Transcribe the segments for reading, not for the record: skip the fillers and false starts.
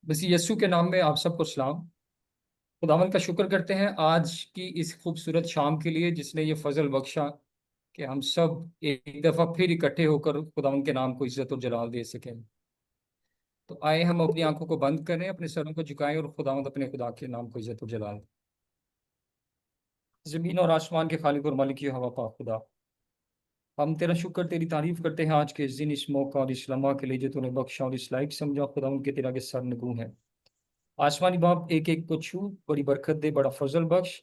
बस यीशु के नाम में आप सबको सलाम। खुदावंद का शुक्र करते हैं आज की इस खूबसूरत शाम के लिए जिसने ये फजल बख्शा कि हम सब एक दफा फिर इकट्ठे होकर खुदावंद के नाम को इज्जत और जलाल दे सकें। तो आए हम अपनी आंखों को बंद करें, अपने सरों को झुकाएं और खुदावंद अपने खुदा के नाम को इज्जत और जलाल दें। जमीन और आसमान के खालिक और मालिक की हवा पाक खुदा, हम तेरा शुक्र तेरी तारीफ करते हैं आज के इस दिन, इस मौका और इस लम्हा के लिए जो तूने बख्शा और इस लायक समझा। खुदावंद के तेरा के सर नगू है। आसमानी बाप एक एक को छू, बड़ी बरकत दे, बड़ा फजल बख्श।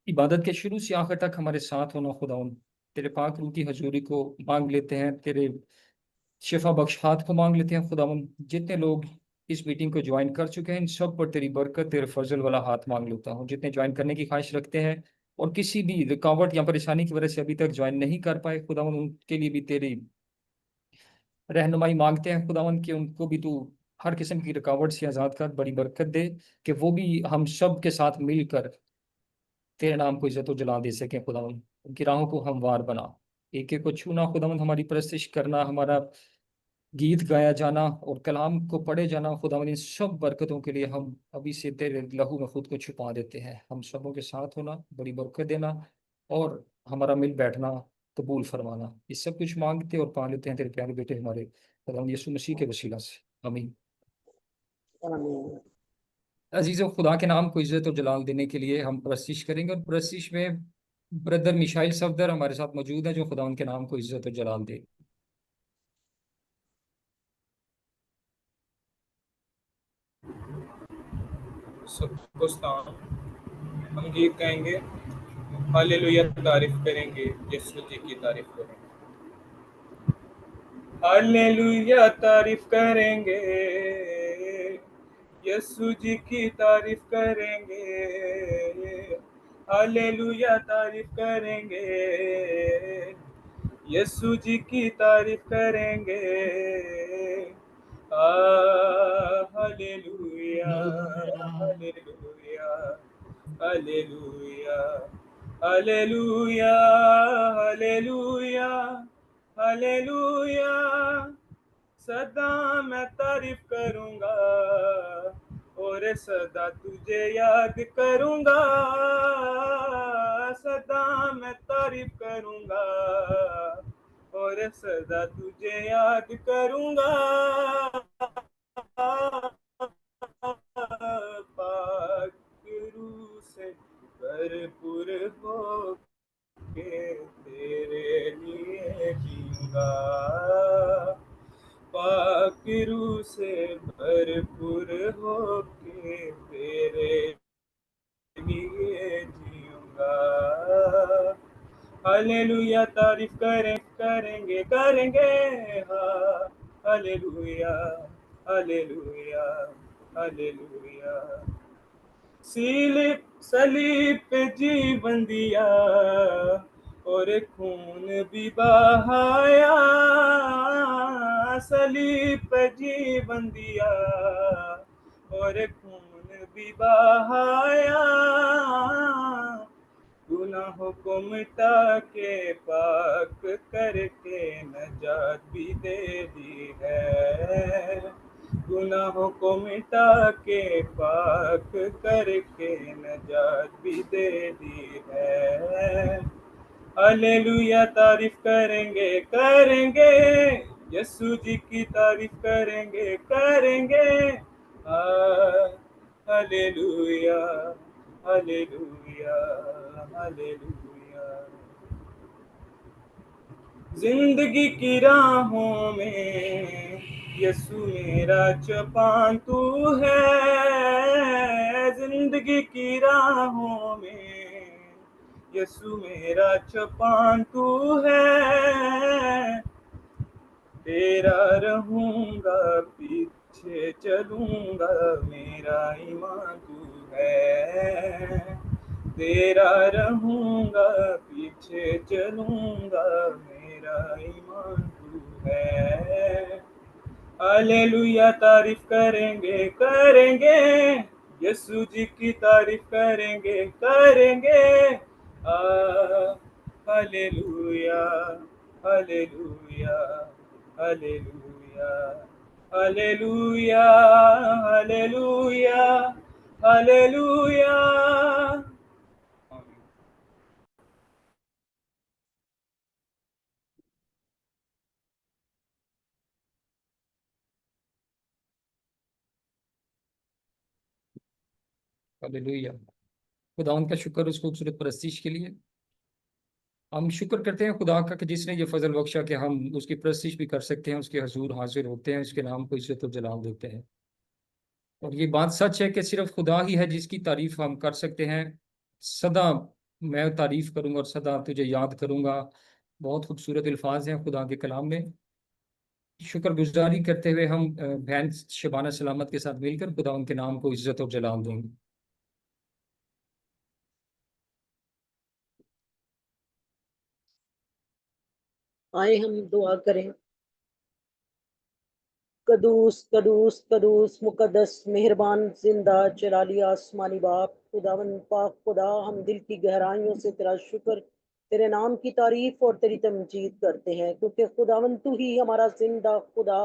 इबादत के शुरू से आखिर तक हमारे साथ होना खुदाउन। तेरे पाक रूह की हजूरी को मांग लेते हैं, तेरे शिफा बख्श हाथ को मांग लेते हैं खुदाउन। जितने लोग इस मीटिंग को ज्वाइन कर चुके हैं इन सब पर तेरी बरकत, तेरे फजल वाला हाथ मांग लेता हूँ। जितने ज्वाइन करने की ख्वाहिश रखते हैं और किसी भी रुकावट या परेशानी की वजह से अभी तक ज्वाइन नहीं कर पाए खुदाउन, उनके लिए भी तेरी रहनुमाई मांगते हैं खुदावन कि उनको भी तू हर किस्म की रुकावट से आज़ाद कर, बड़ी बरकत दे कि वो भी हम सब के साथ मिलकर तेरे नाम को इज्जत और जला दे सकें खुदावन। उनकी राहों को हमवार बना, एक एक को छूना खुदावन, हमारी परस्तिश करना, हमारा गीत गाया जाना और कलाम को पढ़े जाना खुदावन। इन सब बरकतों के लिए हम अभी से तेरे लहू में खुद को छुपा देते हैं। हम सबों के साथ होना, बड़ी बरकत देना और हमारा मिल बैठना कबूल फरमाना, ये सब कुछ मांगते और पा लेते हैं तेरे प्यारे बेटे हमारे खुदावन यीशु मसीह के वसीला से, आमीन। आमीन। अजीज़ों, खुदा के नाम को इज्जत और जलाल देने के लिए हम परस्तिश करेंगे और परस्तिश में ब्रदर मिशाइल सफदर हमारे साथ मौजूद है जो खुदा उनके नाम को इज्जत और जलाल दे। सबको सलाम। हम गीत गाएंगे, हालेलुया तारीफ करेंगे, यीशु जी की तारीफ करेंगे। हालेलुया तारीफ करेंगे, यीशु जी की तारीफ करेंगे। हालेलुया तारीफ करेंगे, यीशु जी की तारीफ करेंगे। Hallelujah hallelujah hallelujah hallelujah hallelujah hallelujah. सदा मैं तारीफ करूंगा और सदा तुझे याद करूंगा। सदा मैं तारीफ करूंगा और सदा तुझे याद करूंगा। पाक रूह से भरपूर हो के तेरे लिए जीऊंगा। पाक रूह से भरपूर हो के तेरे लिए जीऊंगा। हालेलुया तारीफ करेंगे करेंगे। Hallelujah hallelujah hallelujah. सलीब पे जीवन दिया और खून भी बहाया। सलीब पे जीवन दिया और खून भी बहाया। गुनाहों को मिटा के पाक करके नजात भी दे दी है। गुनाहों को मिटा के पाक करके नजात भी दे दी है। हालेलुया तारीफ करेंगे करेंगे, यीशु जी की तारीफ करेंगे करेंगे। Hallelujah hallelujah hallelujah. जिंदगी की राहों में यीशु मेरा चपान तू है। जिंदगी की राहों में यीशु मेरा चपान तू है। तेरा रहूंगा पीछे चलूंगा, मेरा ईमान तू है। तेरा रहूंगा पीछे चलूंगा, मेरा ईमान तू है। हालेलुया तारीफ करेंगे करेंगे, यीशु जी की तारीफ करेंगे करेंगे। Hallelujah hallelujah hallelujah hallelujah hallelujah hallelujah. आमीन। हालेलुया। खुदा उनका शुक्र उस खूबसूरत परस्तिश के लिए। हम शुक्र करते हैं खुदा का कि जिसने ये फजल बख्शा कि हम उसकी परस्तिश भी कर सकते हैं, उसके हजूर हाजिर होते हैं, उसके नाम को इज्जत और जलाल देते हैं। और ये बात सच है कि सिर्फ खुदा ही है जिसकी तारीफ हम कर सकते हैं। सदा मैं तारीफ करूंगा और सदा तुझे याद करूंगा। बहुत खूबसूरत अल्फाज हैं खुदा के कलाम में। शुक्रगुजारी करते हुए हम बहन शबाना सलामत के साथ मिलकर खुदा उनके नाम को इज्जत और जलाल देंगे। आए हम दुआ करें। कदूस कदूस कदूस मुकद्दस मेहरबान जिंदा जलाली आसमानी बाप खुदावन पाक खुदा, हम दिल की गहराइयों से तेरा शुक्र, तेरे नाम की तारीफ और तेरी तमजीद करते हैं, क्योंकि खुदावन तू ही हमारा जिंदा खुदा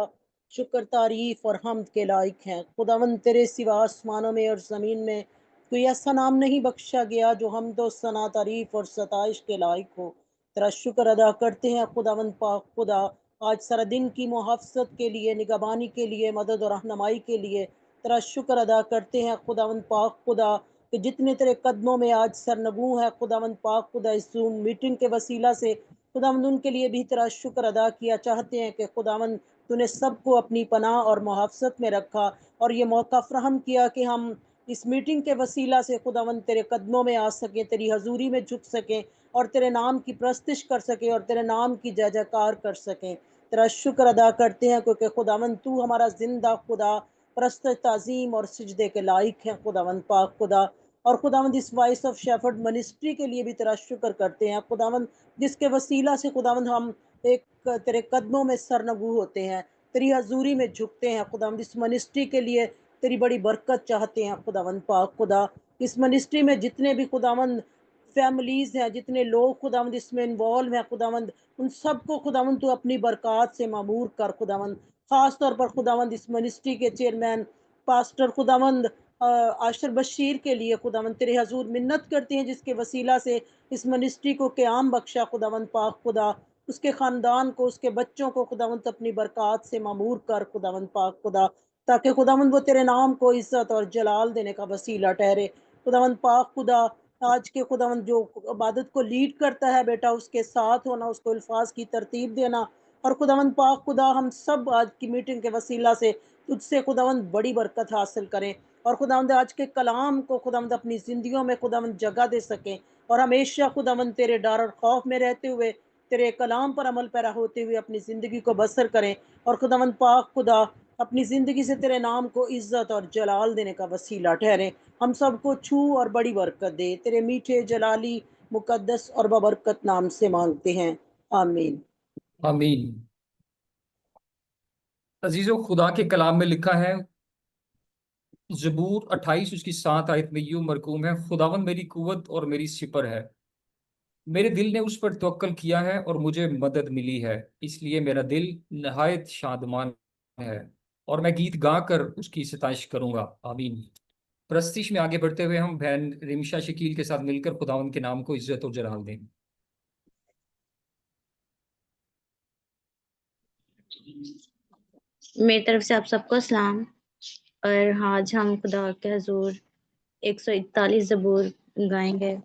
शुक्र तारीफ और हमद के लायक हैं। खुदावन तेरे सिवा आसमानों में और ज़मीन में कोई ऐसा नाम नहीं बख्शा गया जो हमद व सना तारीफ और सताइश के लायक हो। तेरा शुक्र अदा करते हैं खुदावन पाक खुदा, आज सारा दिन की मुहाफ़ज़त के लिए, निगहबानी के लिए, मदद और रहनुमाई के लिए तेरा शुक्र अदा करते हैं खुदावंद पाक खुदा, कि जितने तेरे कदमों में आज सरनगू है खुदावंद पाक खुदा, इस जूम मीटिंग के वसीला से खुदावंद उनके लिए भी तेरा शुक्र अदा किया चाहते हैं कि खुदावंद तूने सबको अपनी पनाह और मुहाफ़ज़त में रखा और ये मौका फ़राहम किया कि हम इस मीटिंग के वसीला से खुदावंद तेरे कदमों में आ सकें, तेरी हजूरी में झुक सकें और तेरे नाम की प्रस्तिश कर सकें और तेरे नाम की जय जयकार कर सकें। तेरा शुक्र अदा करते हैं क्योंकि खुदावंद तू हमारा जिंदा खुदा, परस्त ताज़ीम और सिजदे के लायक है खुदावंद पाक खुदा। और खुदावंद इस वॉइस ऑफ शेफर्ड मिनिस्ट्री के लिए भी तेरा शुक्र करते हैं खुदावंद, जिसके वसीला से खुदावंद हम एक तेरे कदमों में सरनगू होते हैं, तेरी हजूरी में झुकते हैं खुदावंद। इस मिनिस्ट्री के लिए तेरी बड़ी बरकत चाहते हैं खुदावंद पाक खुदा। इस मिनिस्ट्री में जितने भी खुदावंद फैमिलीज़ हैं, जितने लोग खुदावंद इसमें इन्वॉल्व हैं खुदावंद, उन सबको खुदावंद तू अपनी बरक़ात से मामूर कर खुदावंद। ख़ास तौर पर खुदावंद इस मिनिस्ट्री के चेयरमैन पास्टर खुदावंद आशर बशीर के लिए खुदावंद तेरे हजूर मिन्नत करते हैं, जिसके वसीला से इस मिनिस्ट्री को क़याम बख्शा खुदावंद पाक खुदा। उसके ख़ानदान को, उसके बच्चों को खुदावंद अपनी बरक़ात से मामूर कर खुदावंद पाक खुदा, ताकि खुदावंद वो तेरे नाम को इज़्ज़त और जलाल देने का वसीला ठहरे खुदावंद पाक खुदा। आज के खुदावंद जो इबादत को लीड करता है बेटा, उसके साथ होना, उसको अल्फाज की तरतीब देना। और खुदावंद पाक खुदा, हम सब आज की मीटिंग के वसीला से तुझसे खुदावंद बड़ी बरकत हासिल करें और खुदावंद आज के कलाम को खुदावंद अपनी ज़िंदगियों में खुदावंद जगह दे सकें और हमेशा खुदावंद तेरे डर और खौफ में रहते हुए, तेरे कलाम पर अमल पैरा होते हुए अपनी ज़िंदगी को बसर करें। और खुदावंद पाक खुदा, अपनी ज़िंदगी से तेरे नाम को इज़्ज़त और जलाल देने का वसीला ठहरें। हम सबको छू और बड़ी बरकत दे, तेरे मीठे जलाली मुकद्दस और बबरकत नाम से मांगते हैं, आमीन। आमीन। अजीजों, खुदा के कलाम में लिखा है, ज़बूर 28 उसकी 7 आयत में यूं मरकूम है, खुदावन मेरी कुव्वत और मेरी सिपर है, मेरे दिल ने उस पर तवक्कल किया है और मुझे मदद मिली है, इसलिए मेरा दिल नहायत शादमान है और मैं गीत गाकर उसकी सताइश करूंगा। आमीन। प्रस्तिश में आगे बढ़ते हुए हम बहन रिमशा शकील के साथ मिलकर खुदावन के नाम को इज्जत और जलाल दें। मेरी तरफ से आप सबको सलाम। और आज हम खुदा के हजूर 141 ज़बूर गाएंगे।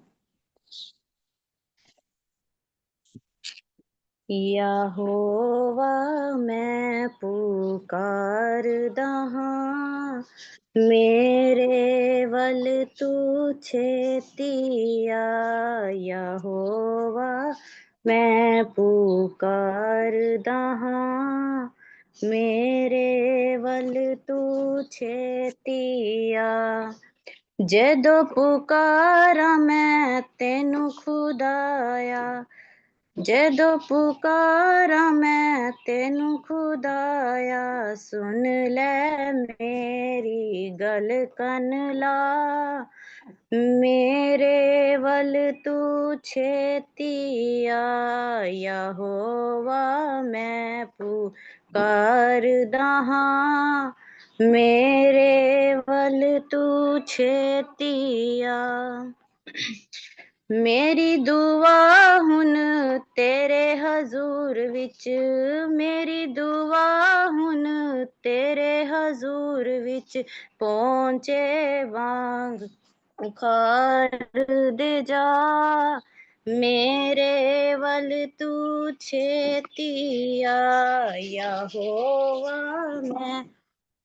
यहोवा मैं पुकारदा हां, मेरे वल तू छेती आ। यहोवा मैं पुकारदा हां, मेरे वल तू छेती आ। जदों पुकारा मैं तेनू खुदाया, जदों पुकारा मैं तेनू खुदाया, सुन ले मेरी गल कन ला। मेरे वल तू छेतिया यहोवा मैं पुकारदा हां मेरे वल तू छेतिया मेरी दुआ हुन तेरे हजूर विच मेरी दुआ हुन तेरे हजूर विच पहुंचे वांग उखाड़ दे जा मेरे वल तू छेतिया यहोवा मैं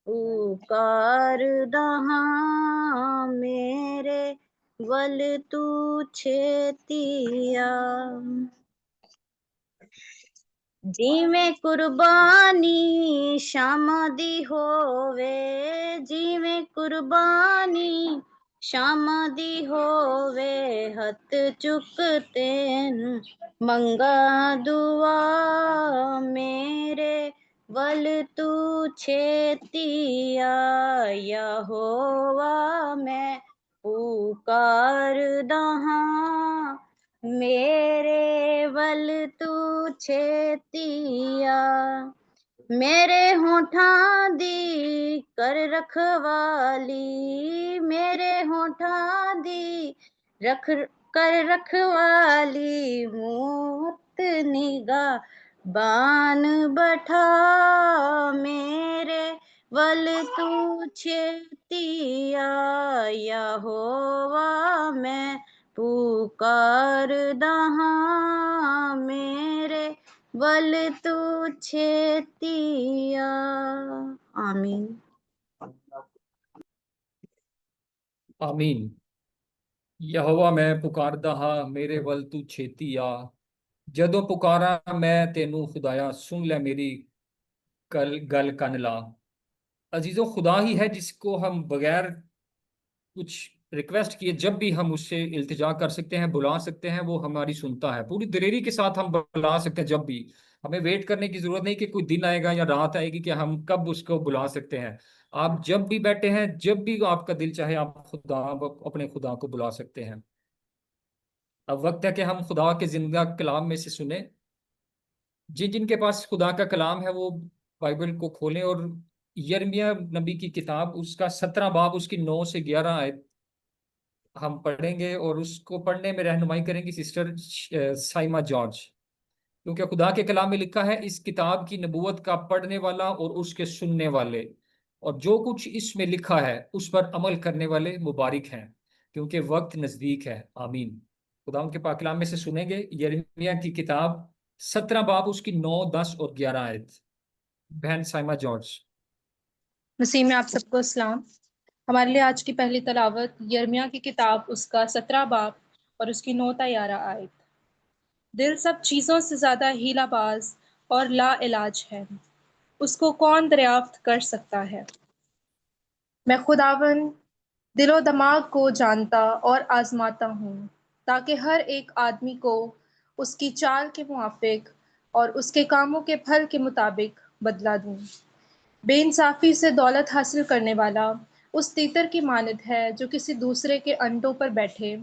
पुकारदा हां मेरे वल तू छेतिया जिवें कुर्बानी शामा दी होवे जिवें कुर्बानी शामा दी होवे हथ चुकते मंगा दुआ मेरे वल तू छेतिया यहोवा मैं पुकारदा हां मेरे वल तू छेतिया मेरे होठां दी कर रखवाली मेरे होठां दी रख कर रखवाली मूत निगाह बान बैठा मेरे वल तू छेतिया यहोवा मैं पुकारदा हां मेरे वल तू छेतिया आमीन आमीन। यहोवा मैं पुकारदा हां मेरे वल तू छेती आ जदों पुकारा मैं तेनू खुदाया सुन ले मेरी गल कन ला। अजीजों, खुदा ही है जिसको हम बगैर कुछ रिक्वेस्ट किए जब भी हम उससे इल्तिजा कर सकते हैं, बुला सकते हैं, वो हमारी सुनता है। पूरी दिलेरी के साथ हम बुला सकते हैं जब भी। हमें वेट करने की जरूरत नहीं कि कोई दिन आएगा या रात आएगी कि हम कब उसको बुला सकते हैं। आप जब भी बैठे हैं, जब भी आपका दिल चाहे, आप अपने खुदा को बुला सकते हैं। अब वक्त है कि हम खुदा के जिंदा कलाम में से सुने। जिन जिनके पास खुदा का कलाम है वो बाइबल को खोलें और यिर्मयाह नबी की किताब उसका 17 बाब उसकी 9 से 11 आयत हम पढ़ेंगे और उसको पढ़ने में रहनुमाई करेंगी सिस्टर साइमा जॉर्ज। क्योंकि खुदा के कलाम में लिखा है, इस किताब की नबूवत का पढ़ने वाला और उसके सुनने वाले और जो कुछ इसमें लिखा है उस पर अमल करने वाले मुबारक हैं, क्योंकि वक्त नजदीक है। आमीन। खुदा के पाक कलाम में से सुनेंगे यिर्मयाह की किताब 17 बाब उसकी 9, 10 और 11 आयत। बहन साइमा जॉर्ज। मसीह में आप सबको सलाम। हमारे लिए आज की पहली तलावत यिर्मयाह की किताब उसका 17 बाब और उसकी 9 ता 11 आयत। दिल सब चीज़ों से ज़्यादा हीलाबाज और ला इलाज है, उसको कौन दरियाफ्त कर सकता है। मैं खुदावन दिलो दिमाग को जानता और आजमाता हूँ, ताकि हर एक आदमी को उसकी चाल के मुआफिक और उसके कामों के फल के मुताबिक बदला दूँ। बेइंसाफी से दौलत हासिल करने वाला उस तीतर की मानद है जो किसी दूसरे के अंडों पर बैठे।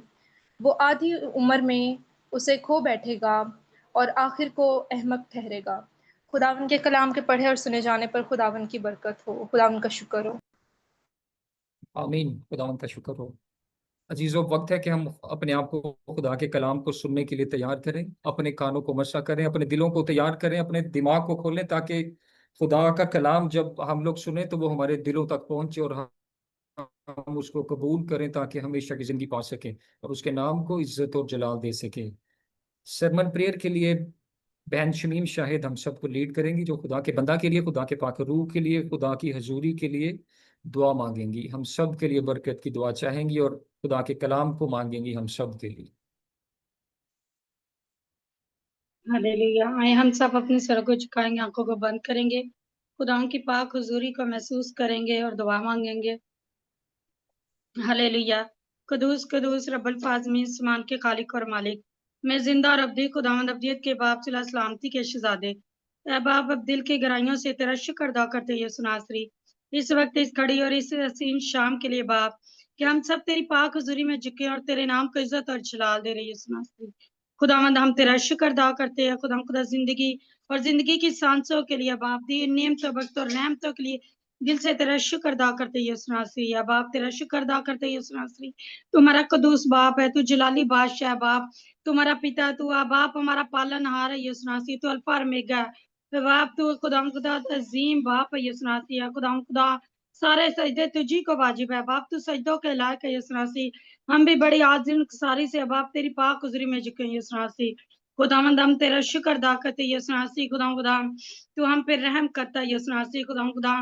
वो आधी उम्र में उसे खो बैठेगा और आखिर को अहमक ठहरेगा। खुदावन के कलाम के पढ़े और सुने जाने पर खुदावन की बरकत हो, खुदावन का शुक्र हो। आमीन। खुदावन का शुक्र हो। अजीजों, वक्त है कि हम अपने आप को खुदा के कलाम को सुनने के लिए तैयार करें, अपने कानों को मसा करें, अपने दिलों को तैयार करें, अपने दिमाग को खोलें, ताकि खुदा का कलाम जब हम लोग सुने तो वो हमारे दिलों तक पहुंचे और हम उसको कबूल करें, ताकि हमेशा की जिंदगी पा सकें और उसके नाम को इज्जत और जलाल दे सकें। सरमन प्रेयर के लिए बहन शमीम शाहिद हम सबको लीड करेंगी, जो खुदा के बंदा के लिए, खुदा के पाक रूह के लिए, खुदा की हजूरी के लिए दुआ मांगेंगी। हम सब के लिए बरकत की दुआ चाहेंगी और खुदा के कलाम को मांगेंगी हम सब के लिए। हालेलुया। आए हम सब अपने सर को झुकाएंगे, आंखों को बंद करेंगे, खुदा की पाक हुजूरी को महसूस करेंगे और दुआ मांगेंगे। हालेलुया। कदूस कदूस रब्बुल फाज़मीन, आसमान के खालिक और मालिक, मैं जिंदा और अब्दी खुदावंद अब्दियत के बाप सिला सलामती के शहजादे, ऐ बाप अब दिल की गहराइयों से तेरा शुक्र अदा करते ये सुनासरी इस वक्त इस खड़ी और इस हसीन शाम के लिए बाप, कि हम सब तेरी पाक हुजूरी में झुके और तेरे नाम को इज्जत और जलाल दे रहे यीशु मसीह। खुदावंद हम तेरा शुक्र अदा करते हैं खुदा जिंदगी और जिंदगी की सांसों के लिए बाप दी नेमतों बख्तों और रहमतों के लिए दिल से तेरा शुक्र अदा करते हैं यीशु मसीह। या बाप तेरा शुक्र अदा करते हैं यीशु मसीह। तू हमारा कदूस बाप है, तू जलाली बादशाह है बाप, तू हमारा पिता, तू बाप हमारा पालनहार है यीशु मसीह। तू अल्फा और ओमेगा है बाप, तू खुदा अजीम बाप है यीशु मसीह। खुदा सारे सजदे तुझी को वाजिब है बाप, तू सजदों के लायक है यीशु मसीह। हम भी बड़ी आजिल सारी से बाप तेरी पाक हुजूरी में झुके हैं यीशु मसीह। खुदावंद हम तेरा शुक्र अदा करते हैं यीशु मसीह। खुदा तू हम पे रहम करता है यीशु मसीह। खुदा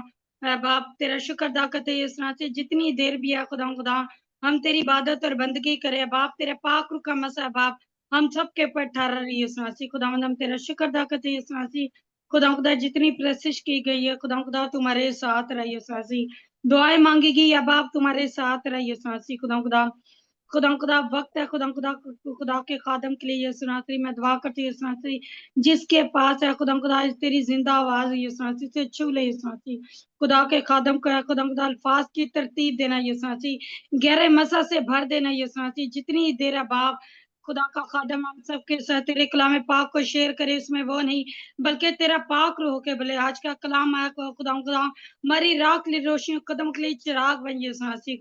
बाप तेरा शुक्र अदा करते हैं यीशु मसीह। जितनी देर भी है खुदा हम तेरी इबादत और बंदगी करें बाप, तेरे पाक रूह का मसा है बाप हम सबके ऊपर ठहरा रही है यीशु मसीह। खुदावंद हम तेरा शुक्र अदा करते हैं यीशु मसीह। खुदा जितनी प्रशिश की गई है खुदा तुम्हारे साथ रहिए यीशु मसीह। दुआएं मांगेगी या बाप तुम्हारे साथ रहिए यीशु मसीह। खुदा वक्त है खुदा के खादम के लिए यीशु मसीह मैं दुआ करती हूँ यीशु मसीह। जिसके पास है खुदा तेरी जिंदा आवाज यीशु मसीह से छू ले यीशु मसीह। खुदा के खादम को है खुदा अल्फाज की तरतीब देना यीशु मसीह। गहरे मसा से भर देना यीशु मसीह। जितनी देर है बाप खुदा का खादम हम सबके साथ तेरे कलाम पाक को शेयर करे, उसमें वो नहीं बल्कि तेरा पाक रूह के भले आज का कलाम आया खुदा मरी राख ली रोशनी कदम के लिए चिराग बन यीशु मसीह।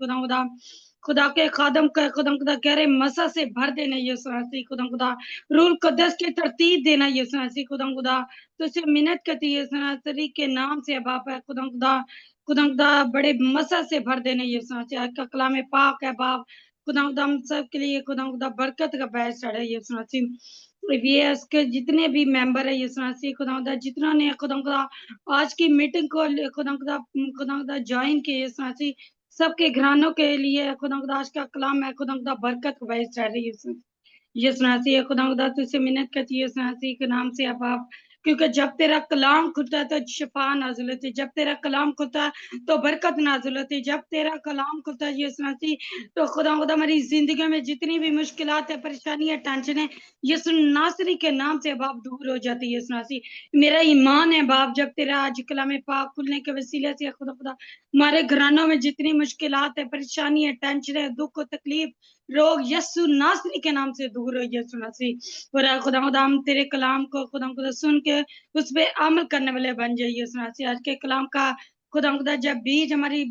खुदा के खादम का खुदा कह रहे मसा से भर देना यीशु मसीह। खुदा रूल कदस की तरतीब देना यीशु मसीह। खुदा तुझसे मिन्नत करती है यीशु मसीह के नाम से बाप है खुदा बड़े मसा से भर देने यीशु मसीह। आज का कलाम पाक है बाप खुदा हम सब के लिए खुदा बरकत का बैच चढ़े यीशु मसीह। वीएस के जितने भी मेंबर है यीशु मसीह खुदा जितना ने खुदा आज की मीटिंग को खुदा ज्वाइन किए यीशु मसीह सबके घरानों के लिए खुदा आज का कलाम है खुदा बरकत का बैच चढ़ रही है यीशु मसीह। खुदा तुझसे मिन्नत करती है यीशु मसीह के नाम से अब आप, क्योंकि जब तेरा कलाम खुलता है तो शिफा नाज़िल होती है, जब तेरा कलाम खुलता है तो बरकत नाज़िल होती है, जब तेरा कलाम खुलता है यीशु मसीह तो खुदा हमारी जिंदगी में जितनी भी मुश्किलात है परेशानियां टेंशन है यीशु नासरी के नाम से बाप दूर हो जाती है यीशु मसीह। मेरा ईमान है बाप जब तेरा आज कलाम पाक खुलने के वसीले से खुदा हमारे घरानों में जितनी मुश्किलात है परेशानी है टेंशन है दुख तकलीफ रोग यीशु नासरी के नाम से दूर हो यीशु मसीह। और खुदा हम तेरे कलाम को खुदा सुन के उस पे अमल करने वाले बन जाइए यीशु मसीह। आज के कलाम का खुदा जब बीज हमारी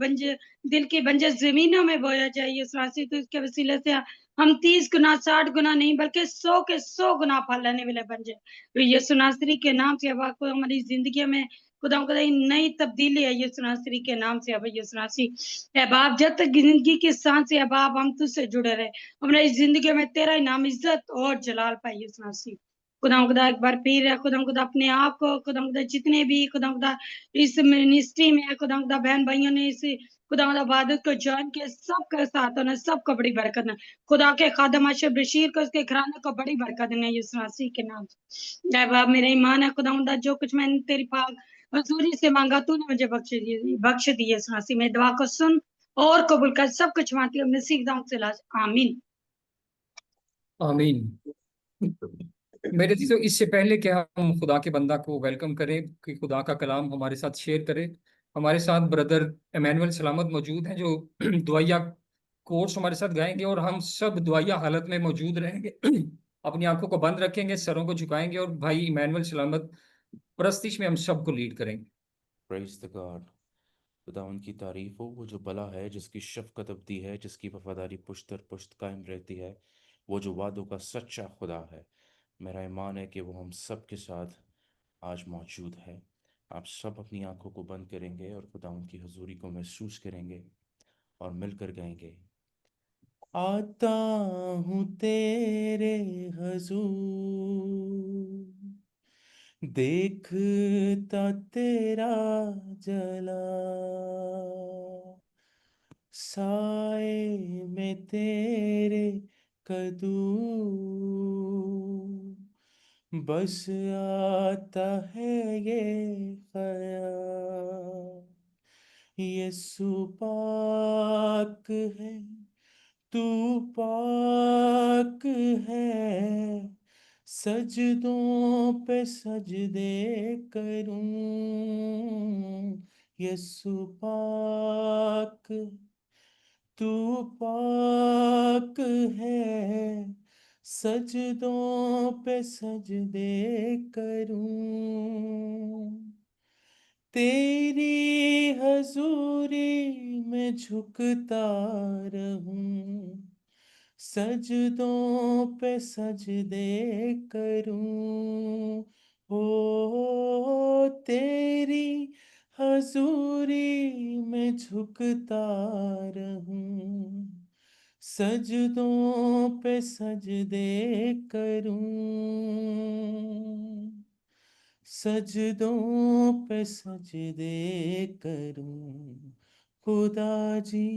दिल की बंजर जमीनों में बोया जाए यीशु मसीह तो इसके वसीले से हम 30 गुना 60 गुना नहीं बल्कि 100 के 100 गुना फल लेने वाले बन जाए। तो यीशु नासरी के नाम से अब आपको हमारी जिंदगी में खुदा नई तब्दीली है यीशु नासरी के नाम से अब यीशु नासरी बाप जब तक जिंदगी के सांस से बाप हम तुझसे जुड़े रहे हमारी जिंदगी में तेरा ही नाम इज्जत और जलाल पाए यीशु नासरी। खुदा एक बार फिर है खुदा अपने आप को खुदा जितने भी खुदा इस मिनिस्ट्री में खुदा बहन भाइयों ने इस खुदा इबादत को ज्वाइन किया सबके साथ होना सबको बड़ी बरकत ना खुदा के खादम अशर बशीर को उसके घराने को बड़ी बरकत देना यीशु मसीह के नाम से। बाप मेरा ईमान है खुदा जो कुछ मैंने तेरी पाक हजूरी से मांगा तूने मुझे बख्श दी यीशु मसीह। मैं दुआ को सुन और कबूल कर सब कुछ मांगती हूँ मसीह नाम से आमीन आमीन। मेरे चीज़ों इससे पहले कि हम खुदा के बंदा को वेलकम करें कि खुदा का कलाम हमारे साथ शेयर करें, हमारे साथ ब्रदर एमैनुअल सलामत मौजूद हैं जो दुआया कोर्स हमारे साथ गाएंगे और हम सब दुआया हालत में मौजूद रहेंगे। अपनी आंखों को बंद रखेंगे, सरों को झुकाएंगे और भाई इमैनुअल सलामत परस्तिश में हम सबको लीड करेंगे। Praise the God. खुदा उनकी तारीफ हो, वो जो भला है, जिसकी शफकत अबदी है, जिसकी वफादारी पुश्त दर पुश्त कायम रहती है, वो जो वादों का सच्चा खुदा है। मेरा ईमान है कि वो हम सब के साथ आज मौजूद है। आप सब अपनी आंखों को बंद करेंगे और खुदा उनकी हजूरी को महसूस करेंगे और मिलकर गाएंगे। आता हूँ तेरे हजूर, देखता तेरा जला, साए में तेरे कदम, बस आता है ये ख्याल, यीशु पाक है, तू पाक है, सजदों पे सजदे करूं, यीशु पाक, तू पाक है, सजदों पे सजदे करूं, तेरी हजूरी में झुकता रहूं, सजदों पे सजदे करूं, ओ तेरी हजूरी में झुकता रहूं, सजदों पे सजदे करूं, सजदों पे सजदे करूं, खुदा जी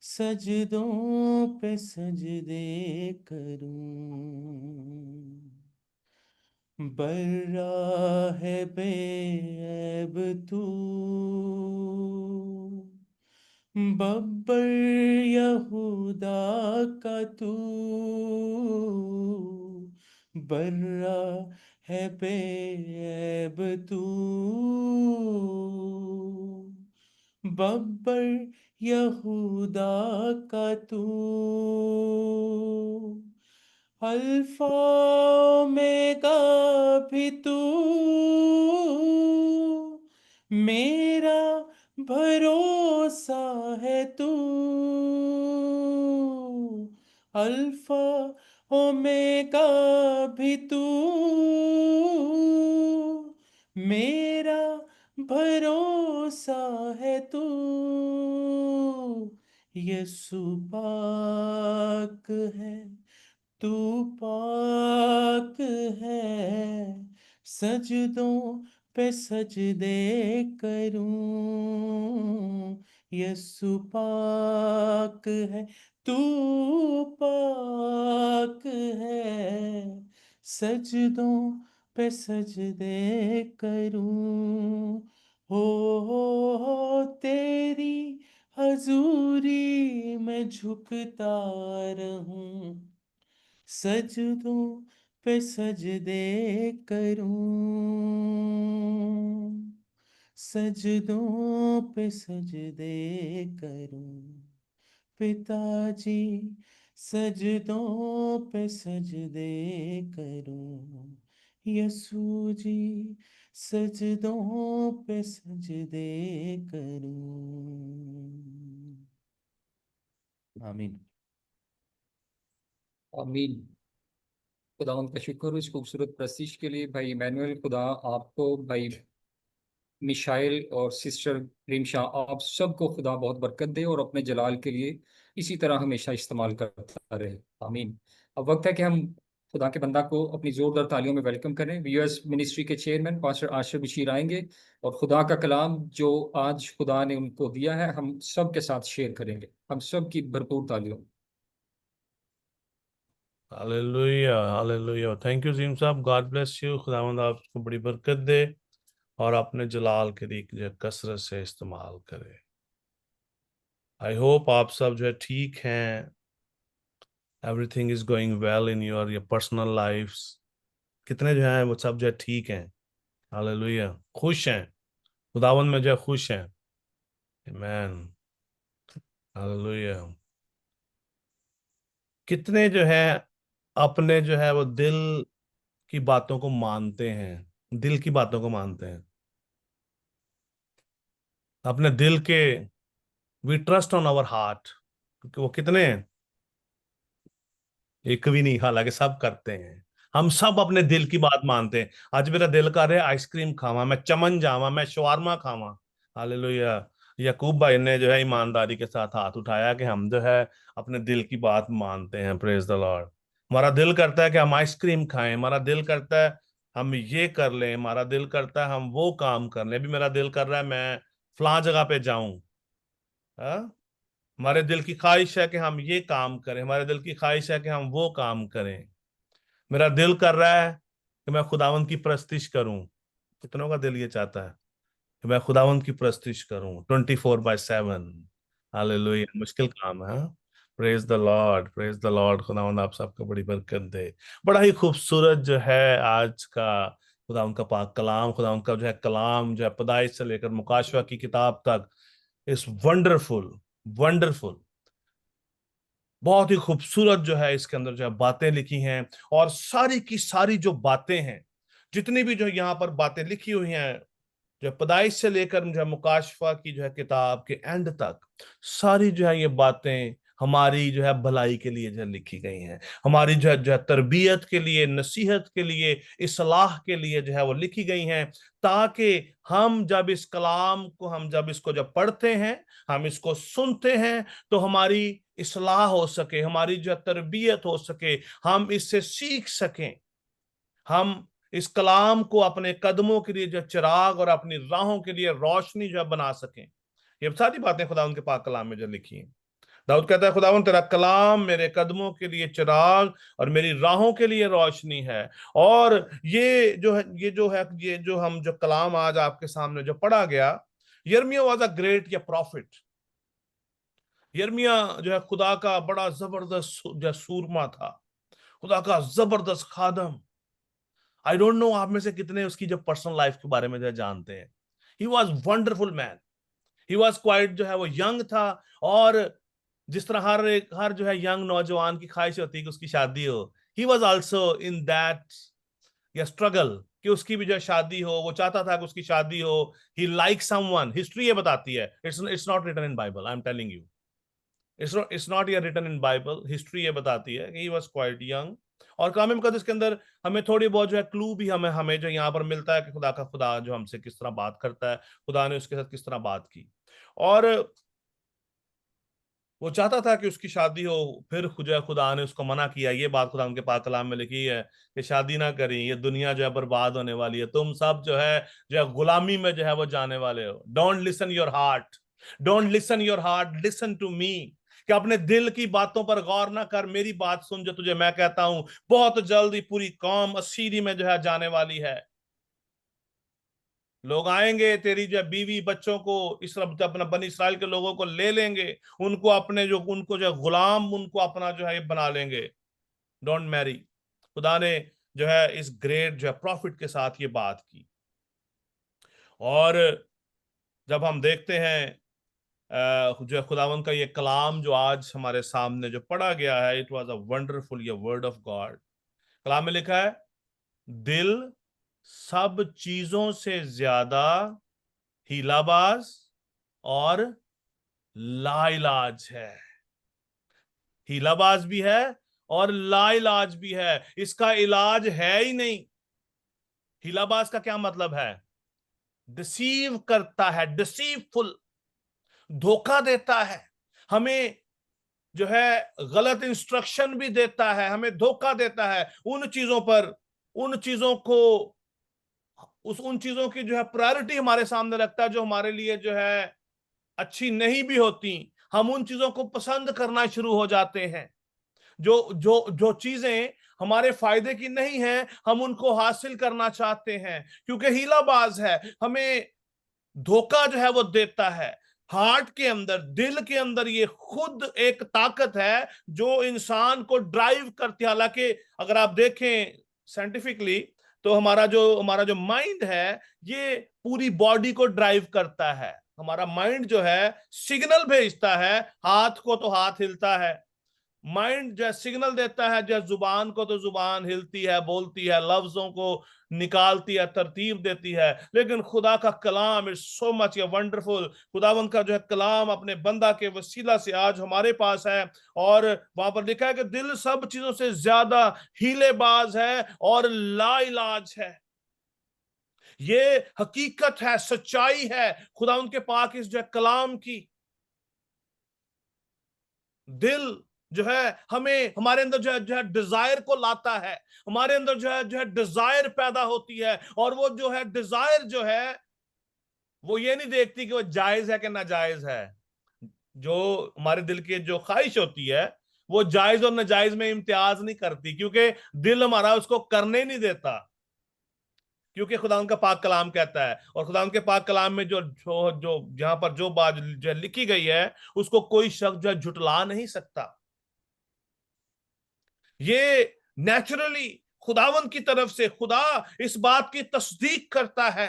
सजदों पे सजदे करूं, बर्रा है बेअब तू, बब्बर यहूदा का तू, बर्रा है बेअब तू, बब्बर यहूदा का तू, अल्फा ओमेगा भी तू, मेरा भरोसा है तू, अल्फा ओमेगा भी तू, मेरा भरोसा है तू, यीशु पाक है, तू पाक है, सजदों पे सजदे करूं, यीशु पाक है, तू पाक है, सजदों पे सजदे करूं, हो तेरी हजूरी में झुकता रहूं, सजदों पे सजदे करूं, सजदों पे सजदे करूं, पिताजी सजदों पे सजदे करूं, यीशु जी सजदों पे सजदे करूं। आमीन। आमीन। खुदा उनका शुक्र हो इस खूबसूरत प्रस्तिश के लिए। भाई इमैनुअल, खुदा आपको, भाई मिशाइल और सिस्टर रिमशा, आप सबको खुदा बहुत बरकत दे और अपने जलाल के लिए इसी तरह हमेशा इस्तेमाल करता रहे। आमीन। अब वक्त है कि हम खुदा के बंदा को अपनी जोरदार तालियों में वेलकम करें। वीएस मिनिस्ट्री के चेयरमैन पास्टर आशिर बशीर आएंगे और खुदा का कलाम जो आज खुदा ने उनको दिया है हम सब के साथ शेयर करेंगे। हम सब की भरपूर तालियों। Hallelujah, hallelujah. Thank you gym साहब, गॉड ब्लेस यू। खुदावंद आपको बड़ी बरकत दे और अपने जलाल के लिए जो कसरत से इस्तेमाल करे। आई होप आप सब जो है ठीक हैं, everything is going well in your personal lifes. कितने जो हैं वो सब जो है ठीक हैं? हालेलुया, खुश हैं, खुदावंद में जो है खुश हैं। आमीन, हालेलुया। कितने जो है अपने जो है वो दिल की बातों को मानते हैं, दिल की बातों को मानते हैं अपने दिल के। We trust on our heart, क्योंकि वो कितने हैं? एक भी नहीं, हालांकि सब करते हैं। हम सब अपने दिल की बात मानते हैं। आज मेरा दिल कर रहा है आइसक्रीम खावा, मैं चमन जावा, मैं शवारमा खावा। हालेलुया। याकूब भाई ने जो है ईमानदारी के साथ हाथ उठाया कि हम जो है अपने दिल की बात मानते हैं। Praise the Lord. हमारा दिल करता है कि हम आइसक्रीम खाएं, हमारा दिल करता है हम ये कर लें, हमारा दिल करता है हम वो काम कर लें। अभी मेरा दिल कर रहा है मैं फलां जगह पे जाऊं। हाँ? हमारे दिल की ख्वाहिश है कि हम ये काम करें, हमारे दिल की ख्वाहिश है कि हम वो काम करें। मेरा दिल कर रहा है कि मैं खुदावंद की प्रस्तिश करूं। कितनों का दिल ये चाहता है कि मैं खुदावंद की प्रस्तिश करूं 24/7? हालेलुया। मुश्किल काम है। Praise the Lord, praise the Lord. खुदावंद आप सबको बड़ी बरकत दे। बड़ा ही खूबसूरत जो है आज का खुदावंद का पाक कलाम, खुदावंद का जो है कलाम जो है पैदाइश से लेकर मुकाशवा की किताब तक इस वंडरफुल, वंडरफुल। बहुत ही खूबसूरत जो है इसके अंदर जो है बातें लिखी हैं, और सारी की सारी जो बातें हैं, जितनी भी जो यहाँ पर बातें लिखी हुई हैं, जो पैदाइश से लेकर जो है मुकाशफा की जो है किताब के एंड तक, सारी जो है ये बातें हमारी जो है भलाई के लिए जो है लिखी गई हैं, हमारी जो है तरबियत के लिए, नसीहत के लिए, इस्लाह के लिए जो है वो लिखी गई हैं, ताकि हम जब इस कलाम को, हम जब इसको जब पढ़ते हैं, हम इसको सुनते हैं, तो हमारी इस्लाह हो सके, हमारी जो है तरबियत हो सके, हम इससे सीख सकें, हम इस कलाम को अपने कदमों के लिए जो चिराग और अपनी राहों के लिए रोशनी जो है बना सकें। ये सारी बातें खुदा उनके पाक कलाम में जो लिखी हैं। दाऊद कहता है, खुदावन तेरा कलाम मेरे कदमों के लिए चिराग और मेरी राहों के लिए रोशनी है। और ये जो हम जो कलाम आज आपके सामने जो पढ़ा गया, यिर्मयाह वाज अ ग्रेट या प्रॉफिट। यिर्मयाह जो है खुदा का बड़ा जबरदस्त जो सूरमा था, खुदा का जबरदस्त खादम। आई डोंट नो आप में से कितने उसकी जो पर्सनल लाइफ के बारे में जो जानते हैं। He was wonderful man, he was quite जो है वो यंग था, और जिस तरह हर जो है यंग नौजवान की ख्वाहिश होती है कि उसकी शादी हो, he was also in that या स्ट्रगल कि उसकी भी जो शादी हो, वो चाहता था कि उसकी शादी हो। ही लाइक समवन, हिस्ट्री ये बताती है, it's not written in Bible, I am telling you, it's not ये रिटन इन बाइबल, हिस्ट्री ये बताती है कि ही वाज क्वाइट यंग। और कलाम मुकद्दस के अंदर हमें थोड़ी बहुत जो है क्लू भी हमें जो यहाँ पर मिलता है कि खुदा जो हमसे किस तरह बात करता है, खुदा ने उसके साथ किस तरह बात की। और वो चाहता था कि उसकी शादी हो, फिर खुदा ने उसको मना किया। ये बात खुदा उनके पाक कलाम में लिखी है कि शादी ना करें, ये दुनिया जो है बर्बाद होने वाली है, तुम सब जो है गुलामी में जो है वो जाने वाले हो। Don't listen your heart, don't listen your heart, listen to me. कि अपने दिल की बातों पर गौर ना कर, मेरी बात सुन जो तुझे मैं कहता हूं। बहुत जल्दी पूरी कौम असीरी में जो है जाने वाली है। लोग आएंगे, तेरी जो बीवी बच्चों को अपना बनी इसराइल के लोगों को ले लेंगे, उनको जो गुलाम, उनको अपना जो है ये बना लेंगे। Don't marry. खुदा ने जो है इस ग्रेट जो है प्रॉफिट के साथ ये बात की। और जब हम देखते हैं जो है खुदावन का ये कलाम जो आज हमारे सामने जो पढ़ा गया है, इट वाज अ वंडरफुल ये वर्ड ऑफ गॉड। कलाम में लिखा है, दिल सब चीजों से ज्यादा हीलाबाज और लाइलाज है। हीलाबाज भी है और लाइलाज भी है, इसका इलाज है ही नहीं। हीलाबाज का क्या मतलब है? डिसीव करता है, डिसीवफुल, धोखा देता है, हमें जो है गलत इंस्ट्रक्शन भी देता है, हमें धोखा देता है उन चीजों पर, उन चीजों को, उन चीजों की जो है प्रायोरिटी हमारे सामने रखता है जो हमारे लिए जो है अच्छी नहीं भी होती। हम उन चीजों को पसंद करना शुरू हो जाते हैं। जो जो जो चीजें हमारे फायदे की नहीं है, हम उनको हासिल करना चाहते हैं, क्योंकि हीलाबाज है, हमें धोखा जो है वो देता है। हार्ट के अंदर, दिल के अंदर ये खुद एक ताकत है जो इंसान को ड्राइव करती है। हालांकि अगर आप देखें साइंटिफिकली, तो हमारा जो माइंड है, ये पूरी बॉडी को ड्राइव करता है। हमारा माइंड जो है सिग्नल भेजता है, हाथ को तो हाथ हिलता है, माइंड जो सिग्नल देता है, जो जुबान को तो जुबान हिलती है, बोलती है, लफ्जों को निकालती है, तरतीब देती है। लेकिन खुदा का कलाम इज सो मच वंडरफुल। खुदावंद का जो है कलाम अपने बंदा के वसीला से आज हमारे पास है, और वहां पर लिखा है कि दिल सब चीजों से ज्यादा हीलेबाज है और लाइलाज है। ये हकीकत है, सच्चाई है खुदा उनके पाक इस जो है कलाम की। दिल जो है हमें, हमारे अंदर जो है डिजायर को लाता है, हमारे अंदर जो है डिजायर पैदा होती है, और वो जो है डिजायर जो है वो ये नहीं देखती कि वो जायज है कि नाजायज है। जो हमारे दिल की जो ख्वाहिश होती है, वो जायज और नाजायज में इम्तियाज नहीं करती, क्योंकि दिल हमारा उसको करने नहीं देता, क्योंकि खुदा उनका पाक कलाम कहता है। और खुदा उनके पाक कलाम में जो जो जो जहां पर जो बात जो लिखी गई है, उसको कोई शख्स जो है झुटला नहीं सकता। ये नेचुरली खुदावंद की तरफ से खुदा इस बात की तस्दीक करता है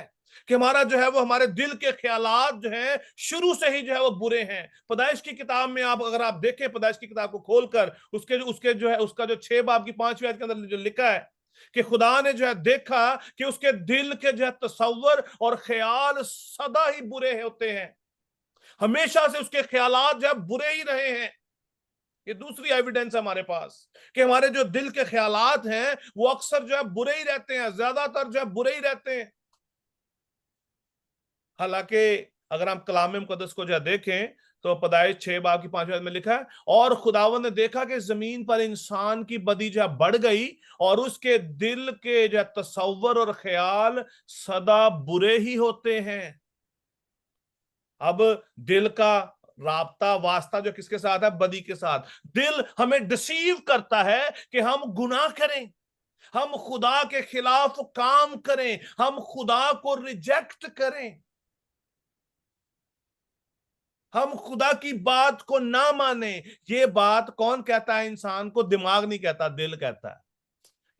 कि हमारा जो है वो हमारे दिल के ख्यालात जो है शुरू से ही जो है वो बुरे हैं। पैदाइश की किताब में अगर आप देखें, पैदाइश की किताब को खोलकर उसके जो है उसका जो 6 बाब की 5वीं आयत के अंदर जो लिखा है कि खुदा ने जो है देखा कि उसके दिल के जो है तसव्वुर और ख्याल सदा ही बुरे होते हैं, हमेशा से उसके ख्यालात जो है बुरे ही रहे हैं। ये दूसरी एविडेंस है हमारे पास कि हमारे जो दिल के ख्यालात हैं वो अक्सर जो है बुरे ही रहते हैं, ज्यादातर जो है बुरे ही रहते हैं। हालांकि अगर हम कलाम मुकद्दस को जो है देखें तो पैदाइश 6 बाब की 5वीं आयत में लिखा है, और खुदावंद ने देखा कि जमीन पर इंसान की बदी जो है बढ़ गई और उसके दिल के जो है तसव्वुर और ख्याल सदा बुरे ही होते हैं। अब दिल का राबता वास्ता जो किसके साथ है? बदी के साथ। दिल हमें डिसीव करता है कि हम गुनाह करें, हम खुदा के खिलाफ काम करें, हम खुदा को रिजेक्ट करें, हम खुदा की बात को ना माने। ये बात कौन कहता है इंसान को? दिमाग नहीं कहता, दिल कहता है।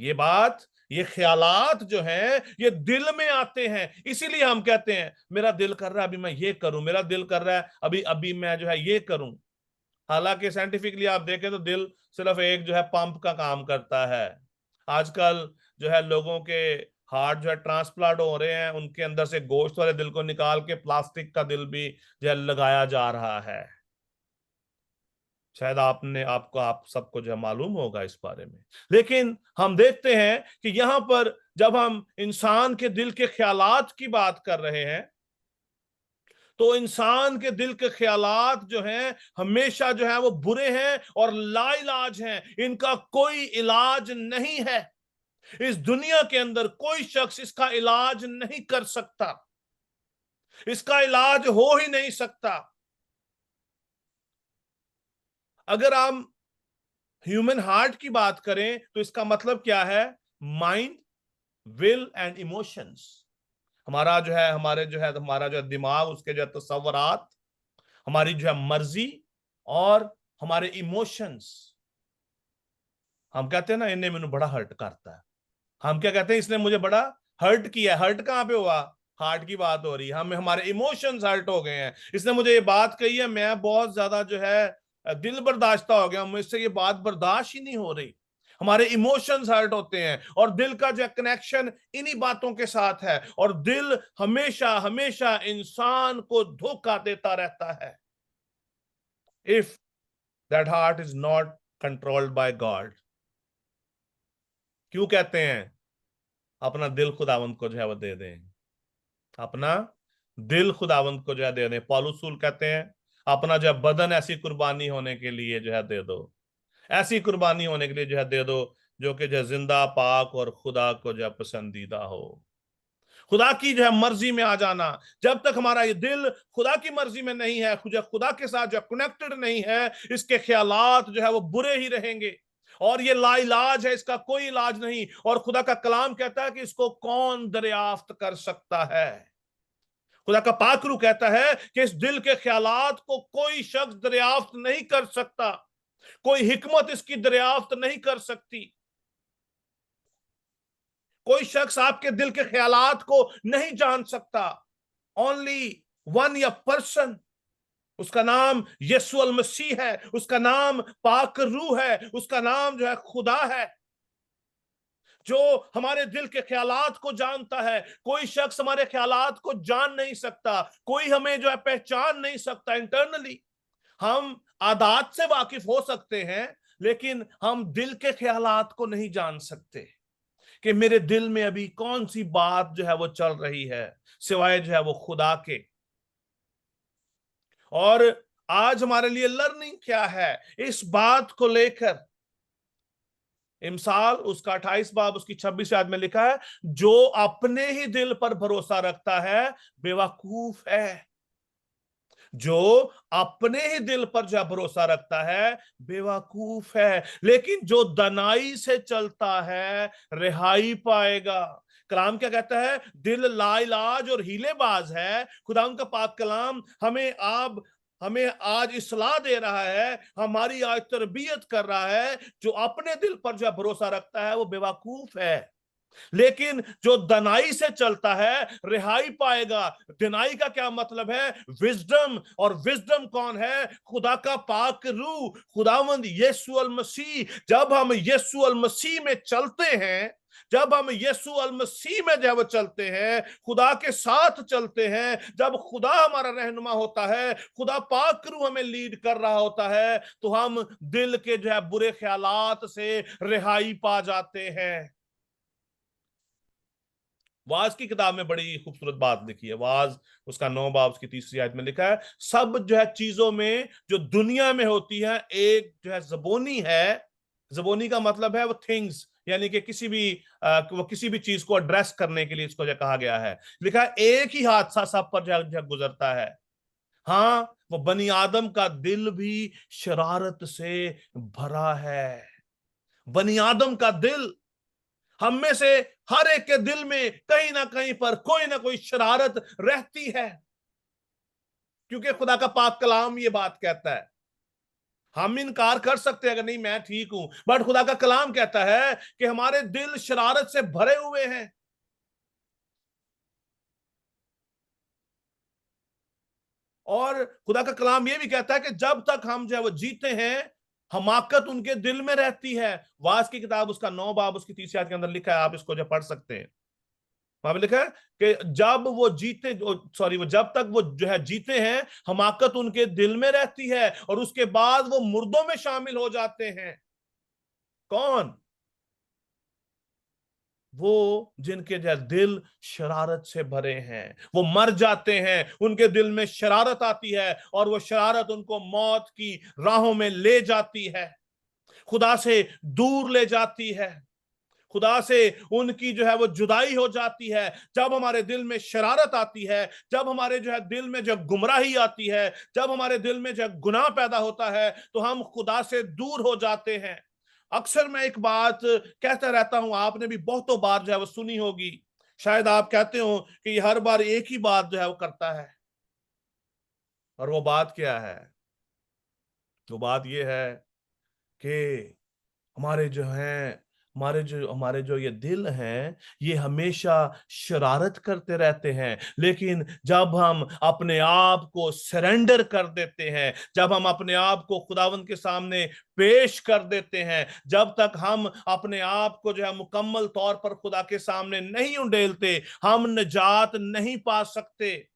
ये बात, ये ख्यालात जो हैं ये दिल में आते हैं। इसीलिए हम कहते हैं मेरा दिल कर रहा है अभी मैं ये करूं, मेरा दिल कर रहा है अभी अभी मैं जो है ये करूं। हालांकि साइंटिफिकली आप देखें तो दिल सिर्फ एक जो है पंप का काम करता है। आजकल जो है लोगों के हार्ट जो है ट्रांसप्लांट हो रहे हैं, उनके अंदर से गोश्त वाले दिल को निकाल के प्लास्टिक का दिल भी जो है लगाया जा रहा है। शायद आप सबको जो है मालूम होगा इस बारे में। लेकिन हम देखते हैं कि यहां पर जब हम इंसान के दिल के ख्यालात की बात कर रहे हैं तो इंसान के दिल के ख्यालात जो हैं हमेशा जो है वो बुरे हैं और लाइलाज हैं, इनका कोई इलाज नहीं है। इस दुनिया के अंदर कोई शख्स इसका इलाज नहीं कर सकता, इसका इलाज हो ही नहीं सकता। अगर हम ह्यूमन हार्ट की बात करें तो इसका मतलब क्या है? Mind, will and emotions. हमारा जो है हमारा जो है दिमाग, उसके जो है तसव्वुरात, हमारी जो है मर्जी और हमारे इमोशंस। हम कहते हैं ना इन्हें मैंने बड़ा हर्ट करता है, हम क्या कहते हैं? इसने मुझे बड़ा हर्ट किया। हर्ट कहां पे हुआ? हार्ट की बात हो रही है। हमारे इमोशंस हर्ट हो गए हैं, इसने मुझे ये बात कही है, मैं बहुत ज्यादा जो है दिल बर्दाश्ता हो गया, मुझसे ये बात बर्दाश्त ही नहीं हो रही। हमारे इमोशंस हर्ट होते हैं और दिल का जो कनेक्शन इन्हीं बातों के साथ है। और दिल हमेशा हमेशा इंसान को धोखा देता रहता है if that heart is not controlled by God. क्यों कहते हैं अपना दिल खुदावंद को जो है वो दे दें, अपना दिल खुदावंद को जो है दे दें। पौलुस रसूल कहते हैं अपना जो है बदन ऐसी कुर्बानी होने के लिए जो है दे दो, ऐसी कुर्बानी होने के लिए जो है दे दो जो कि जो है जिंदा, पाक और खुदा को जो है पसंदीदा हो। खुदा की जो है मर्जी में आ जाना। जब तक हमारा ये दिल खुदा की मर्जी में नहीं है, खुदा के साथ जो कनेक्टेड नहीं है, इसके ख्यालात जो है वो बुरे ही रहेंगे और ये लाइलाज है, इसका कोई इलाज नहीं। और खुदा का कलाम कहता है कि इसको कौन दरियाफ्त कर सकता है? खुदा का पाकरू कहता है कि इस दिल के ख्यालात को कोई शख्स दरियाफ्त नहीं कर सकता, कोई हिकमत इसकी दरियाफ्त नहीं कर सकती। कोई शख्स आपके दिल के ख्यालात को नहीं जान सकता। ओनली वन या पर्सन, उसका नाम यीशु अल मसीह है, उसका नाम पाक रूह है, उसका नाम जो है खुदा है, जो हमारे दिल के ख्यालात को जानता है। कोई शख्स हमारे ख्यालात को जान नहीं सकता, कोई हमें जो है पहचान नहीं सकता इंटरनली। हम आदात से वाकिफ हो सकते हैं लेकिन हम दिल के ख्यालात को नहीं जान सकते कि मेरे दिल में अभी कौन सी बात जो है वो चल रही है, सिवाय जो है वो खुदा के। और आज हमारे लिए लर्निंग क्या है इस बात को लेकर? इमसाल उसका 28 बाब उसकी 26 आयत में लिखा है, जो अपने ही दिल पर भरोसा रखता है बेवकूफ है। जो अपने ही दिल पर जो भरोसा रखता है बेवकूफ है, लेकिन जो दनाई से चलता है रिहाई पाएगा। कलाम क्या कहता है? दिल लाइलाज और हीलेबाज है। खुदा का पाक कलाम हमें आज इस्लाह दे रहा है, हमारी आज तरबियत कर रहा है। जो अपने दिल पर जो भरोसा रखता है वो बेवकूफ है। लेकिन जो दनाई से चलता है रिहाई पाएगा। दनाई का क्या मतलब है? विजडम। और विजडम कौन है? खुदा का पाक रूह, खुदावंद यीशु अल मसीह। जब हम यीशु अल मसीह में चलते हैं, जब हम यीशु अल मसीह में जब चलते हैं, खुदा के साथ चलते हैं, जब खुदा हमारा रहनुमा होता है, खुदा पाक रूह हमें लीड कर रहा होता है, तो हम दिल के जो है बुरे ख्यालात से रिहाई पा जाते हैं। वाज की किताब में बड़ी खूबसूरत बात लिखी है। वाज उसका 9 बाब उसकी 3री आयत में लिखा है, सब जो है चीजों में जो दुनिया में होती है, एक जो है जबोनी है। जबोनी का मतलब है वो थिंग्स, यानी कि वो किसी भी चीज को एड्रेस करने के लिए इसको जो कहा गया है। लिखा है एक ही हादसा सब पर जो गुजरता है। हाँ, वो बनी आदम का दिल भी शरारत से भरा है। बनी आदम का दिल, हम में से हर एक के दिल में कहीं ना कहीं पर कोई ना कोई शरारत रहती है, क्योंकि खुदा का पाक कलाम ये बात कहता है। हम इनकार कर सकते हैं अगर नहीं मैं ठीक हूं, बट खुदा का कलाम कहता है कि हमारे दिल शरारत से भरे हुए हैं। और खुदा का कलाम ये भी कहता है कि जब तक हम जो है वो जीते हैं, हमाकत उनके दिल में रहती है। वाज की किताब उसका 9 बाब उसकी 3री आयत के अंदर लिखा है, आप इसको जो पढ़ सकते हैं। वहां पे लिखा है कि जब तक वो जो है जीते हैं, हमाकत उनके दिल में रहती है, और उसके बाद वो मुर्दों में शामिल हो जाते हैं। कौन? वो जिनके जो दिल शरारत से भरे हैं, वो मर जाते हैं, उनके दिल में शरारत आती है, और वो शरारत उनको मौत की राहों में ले जाती है, खुदा से दूर ले जाती है, खुदा से उनकी जो है वो जुदाई हो जाती है। जब हमारे दिल में शरारत आती है, जब हमारे जो है दिल में जो गुमराही आती है, जब हमारे दिल में जो गुनाह पैदा होता है, तो हम खुदा से दूर हो जाते हैं। अक्सर मैं एक बात कहता रहता हूं, आपने भी बहुतों बार जो है वो सुनी होगी। शायद आप कहते हो कि ये हर बार एक ही बात जो है वो करता है। और वो बात क्या है? वो बात ये है कि हमारे जो ये दिल हैं, ये हमेशा शरारत करते रहते हैं। लेकिन जब हम अपने आप को सरेंडर कर देते हैं, जब हम अपने आप को खुदावंद के सामने पेश कर देते हैं, जब तक हम अपने आप को जो है मुकम्मल तौर पर खुदा के सामने नहीं उंडेलते, हम निजात नहीं पा सकते।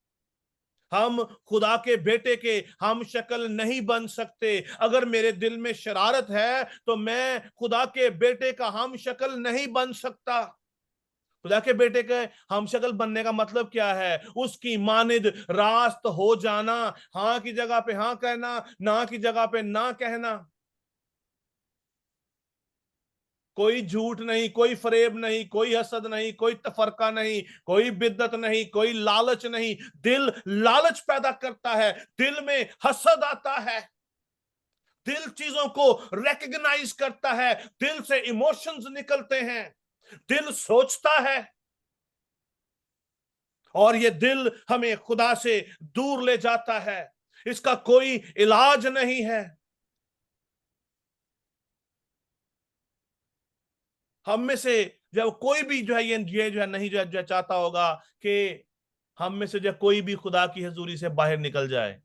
हम खुदा के बेटे के हम शक्ल नहीं बन सकते। अगर मेरे दिल में शरारत है, तो मैं खुदा के बेटे का हम शक्ल नहीं बन सकता। खुदा के बेटे के हम शक्ल बनने का मतलब क्या है? उसकी मानिद रास्त हो जाना, हाँ की जगह पे हाँ कहना, ना की जगह पे ना कहना। कोई झूठ नहीं, कोई फरेब नहीं, कोई हसद नहीं, कोई तफरका नहीं, कोई बिद्दत नहीं, कोई लालच नहीं। दिल लालच पैदा करता है, दिल में हसद आता है, दिल चीजों को रिकॉग्नाइज करता है, दिल से इमोशंस निकलते हैं, दिल सोचता है, और ये दिल हमें खुदा से दूर ले जाता है। इसका कोई इलाज नहीं है। हम में से जब कोई भी जो है ये जो है नहीं जो है चाहता होगा कि हम में से जो कोई भी खुदा की हजूरी से बाहर निकल जाए।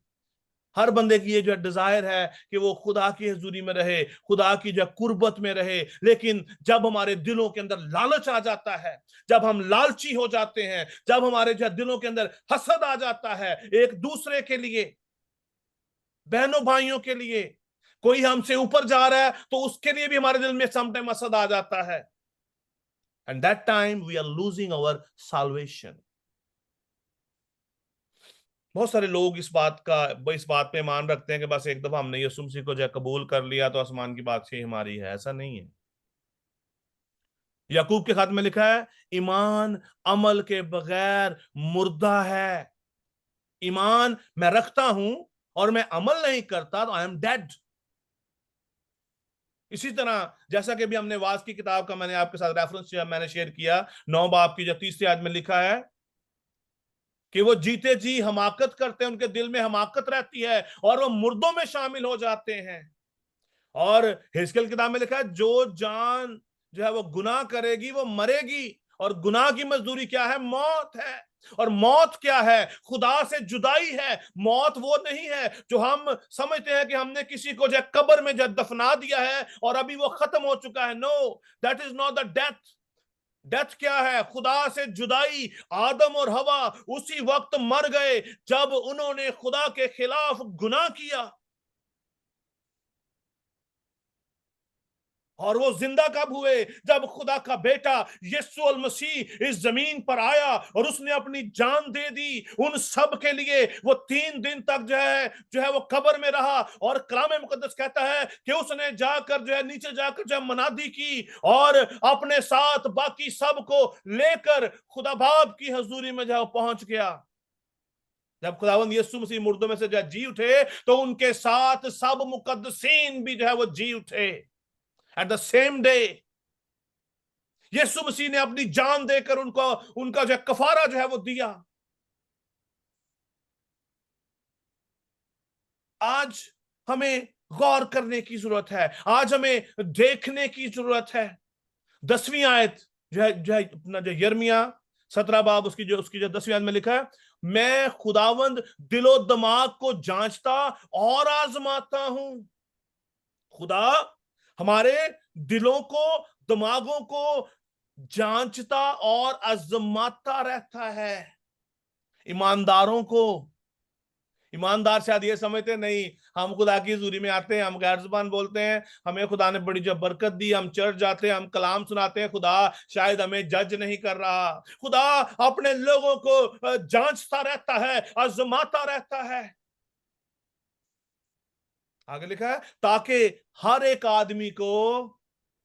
हर बंदे की ये जो डिजायर है कि वो खुदा की हजूरी में रहे, खुदा की जो कुर्बत में रहे। लेकिन जब हमारे दिलों के अंदर लालच आ जाता है, जब हम लालची हो जाते हैं, जब हमारे जो दिलों के अंदर हसद आ जाता है एक दूसरे के लिए, बहनों भाइयों के लिए, कोई हमसे ऊपर जा रहा है तो उसके लिए भी हमारे दिल में समटाइम हसद आ जाता है। And that time we are losing our salvation. बहुत सारे लोग इस बात पे मान रखते हैं कि बस एक दफा हमने यीशु मसीह को जो कबूल कर लिया तो आसमान की बादशाही हमारी है। ऐसा नहीं है। याकूब के खत में लिखा है, ईमान अमल के बगैर मुर्दा है। ईमान मैं रखता हूं और मैं अमल नहीं करता तो आई एम डेड। इसी तरह जैसा कि भी हमने वाज की किताब का मैंने आपके साथ रेफरेंस मैंने शेयर किया, 9 बाब की जो 3री आयत में लिखा है कि वो जीते जी हमाकत करते हैं, उनके दिल में हमाकत रहती है, और वो मुर्दों में शामिल हो जाते हैं। और हिजकिय्याह किताब में लिखा है, जो जान जो है वो गुनाह करेगी वो मरेगी, और गुनाह की मजदूरी क्या है? मौत है। और मौत क्या है? खुदा से जुदाई है। मौत वो नहीं है जो हम समझते हैं कि हमने किसी को जो कब्र में जो दफना दिया है और अभी वो खत्म हो चुका है। No, that is not the death. Death क्या है? खुदा से जुदाई। आदम और हवा उसी वक्त मर गए जब उन्होंने खुदा के खिलाफ गुनाह किया। और वो जिंदा कब हुए? जब खुदा का बेटा यीशु मसीह इस जमीन पर आया और उसने अपनी जान दे दी उन सब के लिए। वो 3 दिन तक जो है वो कब्र में रहा, और कलाम मुकद्दस कहता है कि उसने जाकर जो है नीचे जाकर जो है मनादी की और अपने साथ बाकी सब को लेकर खुदा बाप की हजूरी में जो है पहुंच गया। जब खुदावंद यीशु मसीह मुर्दों में से जो जी उठे तो उनके साथ सब मुकद्दसीन भी जो है वो जी उठे। एट द सेम डे यीशु मसीह ने अपनी जान देकर उनका जो कफारा जो है वो दिया। आज हमें गौर करने की जरूरत है, आज हमें देखने की जरूरत है। 10वीं आयत जो है अपना जो यिर्मयाह 17 बाब उसकी जो 10वीं आयत में लिखा है, मैं खुदावंद दिलो दिमाग को जांचता और आजमाता हूं। खुदा हमारे दिलों को, दिमागों को जांचता और आजमाता रहता है। ईमानदारों को, ईमानदार शायद ये समझते नहीं, हम खुदा की हजूरी में आते हैं, हम गैर जुबान बोलते हैं, हमें खुदा ने बड़ी जो बरकत दी, हम चर्च जाते हैं, हम कलाम सुनाते हैं, खुदा शायद हमें जज नहीं कर रहा। खुदा अपने लोगों को जांचता रहता है, आजमाता रहता है। आगे लिखा है ताकि हर एक आदमी को,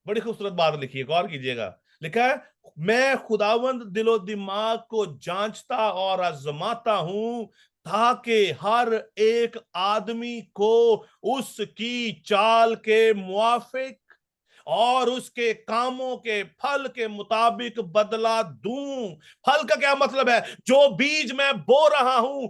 बड़ी खूबसूरत बात लिखी है, गौर कीजिएगा, लिखा है मैं खुदावंद दिलो दिमाग को जांचता और आजमाता हूं ताकि हर एक आदमी को उसकी चाल के मुआफिक और उसके कामों के फल के मुताबिक बदला दूं। फल का क्या मतलब है? जो बीज मैं बो रहा हूं,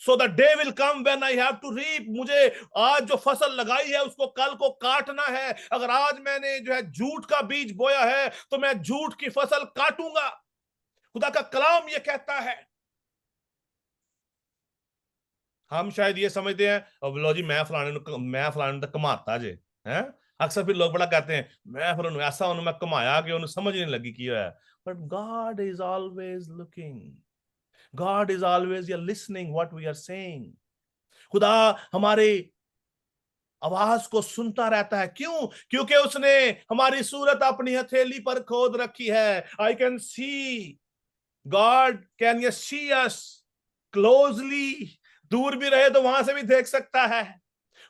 so the day will come when I have to reap। मुझे आज जो फसल लगाई है उसको कल को काटना है। अगर आज मैंने जो है झूठ का बीज बोया है तो मैं झूठ की फसल काटूंगा। खुदा का कलाम ये कहता है। हम शायद ये समझते हैं अब लो जी मैं फलाने तक कमाता जे है। अक्सर फिर लोग बड़ा कहते हैं मैं फिर ऐसा उन्हें मैं कमाया कि उन्हें समझ नहीं लगी कि है। But God is always looking, God is always listening what we are saying। खुदा हमारे आवाज को सुनता रहता है। क्यों? क्योंकि उसने हमारी सूरत अपनी हथेली पर खोद रखी है। I can see God, can you see us closely? दूर भी रहे तो वहां से भी देख सकता है।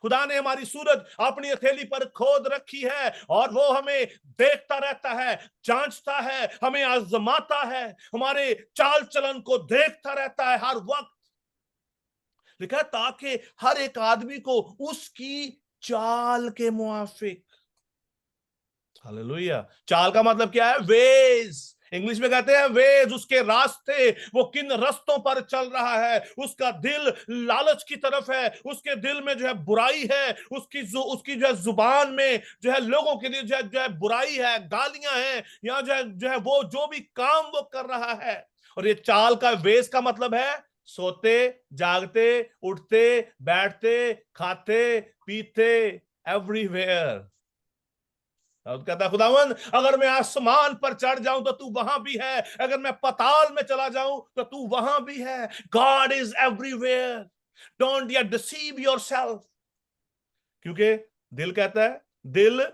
खुदा ने हमारी सूरत अपनी हथेली पर खोद रखी है और वो हमें देखता रहता है, जांचता है, हमें आजमाता है, हमारे चाल चलन को देखता रहता है हर वक्त। लिखा है ताकि हर एक आदमी को उसकी चाल के मुआफिक। हालेलुया। चाल का मतलब क्या है? वेज। इंग्लिश में कहते हैं वेज, उसके रास्ते, वो किन रास्तों पर चल रहा है। उसका दिल लालच की तरफ है, उसके दिल में जो है बुराई है, उसकी जो है जुबान में जो है लोगों के लिए जो है बुराई है, गालियां हैं, या जो है वो जो भी काम वो कर रहा है। और ये चाल का वेज का मतलब है सोते, जागते, उठते, बैठते, खाते, पीते, एवरीवेयर। कहता खुदावंद अगर मैं आसमान पर चढ़ जाऊं तो तू वहां भी है, अगर मैं पताल में चला जाऊं तो तू वहां भी है। God is everywhere. Don't you deceive yourself. क्योंकि दिल कहता है, दिल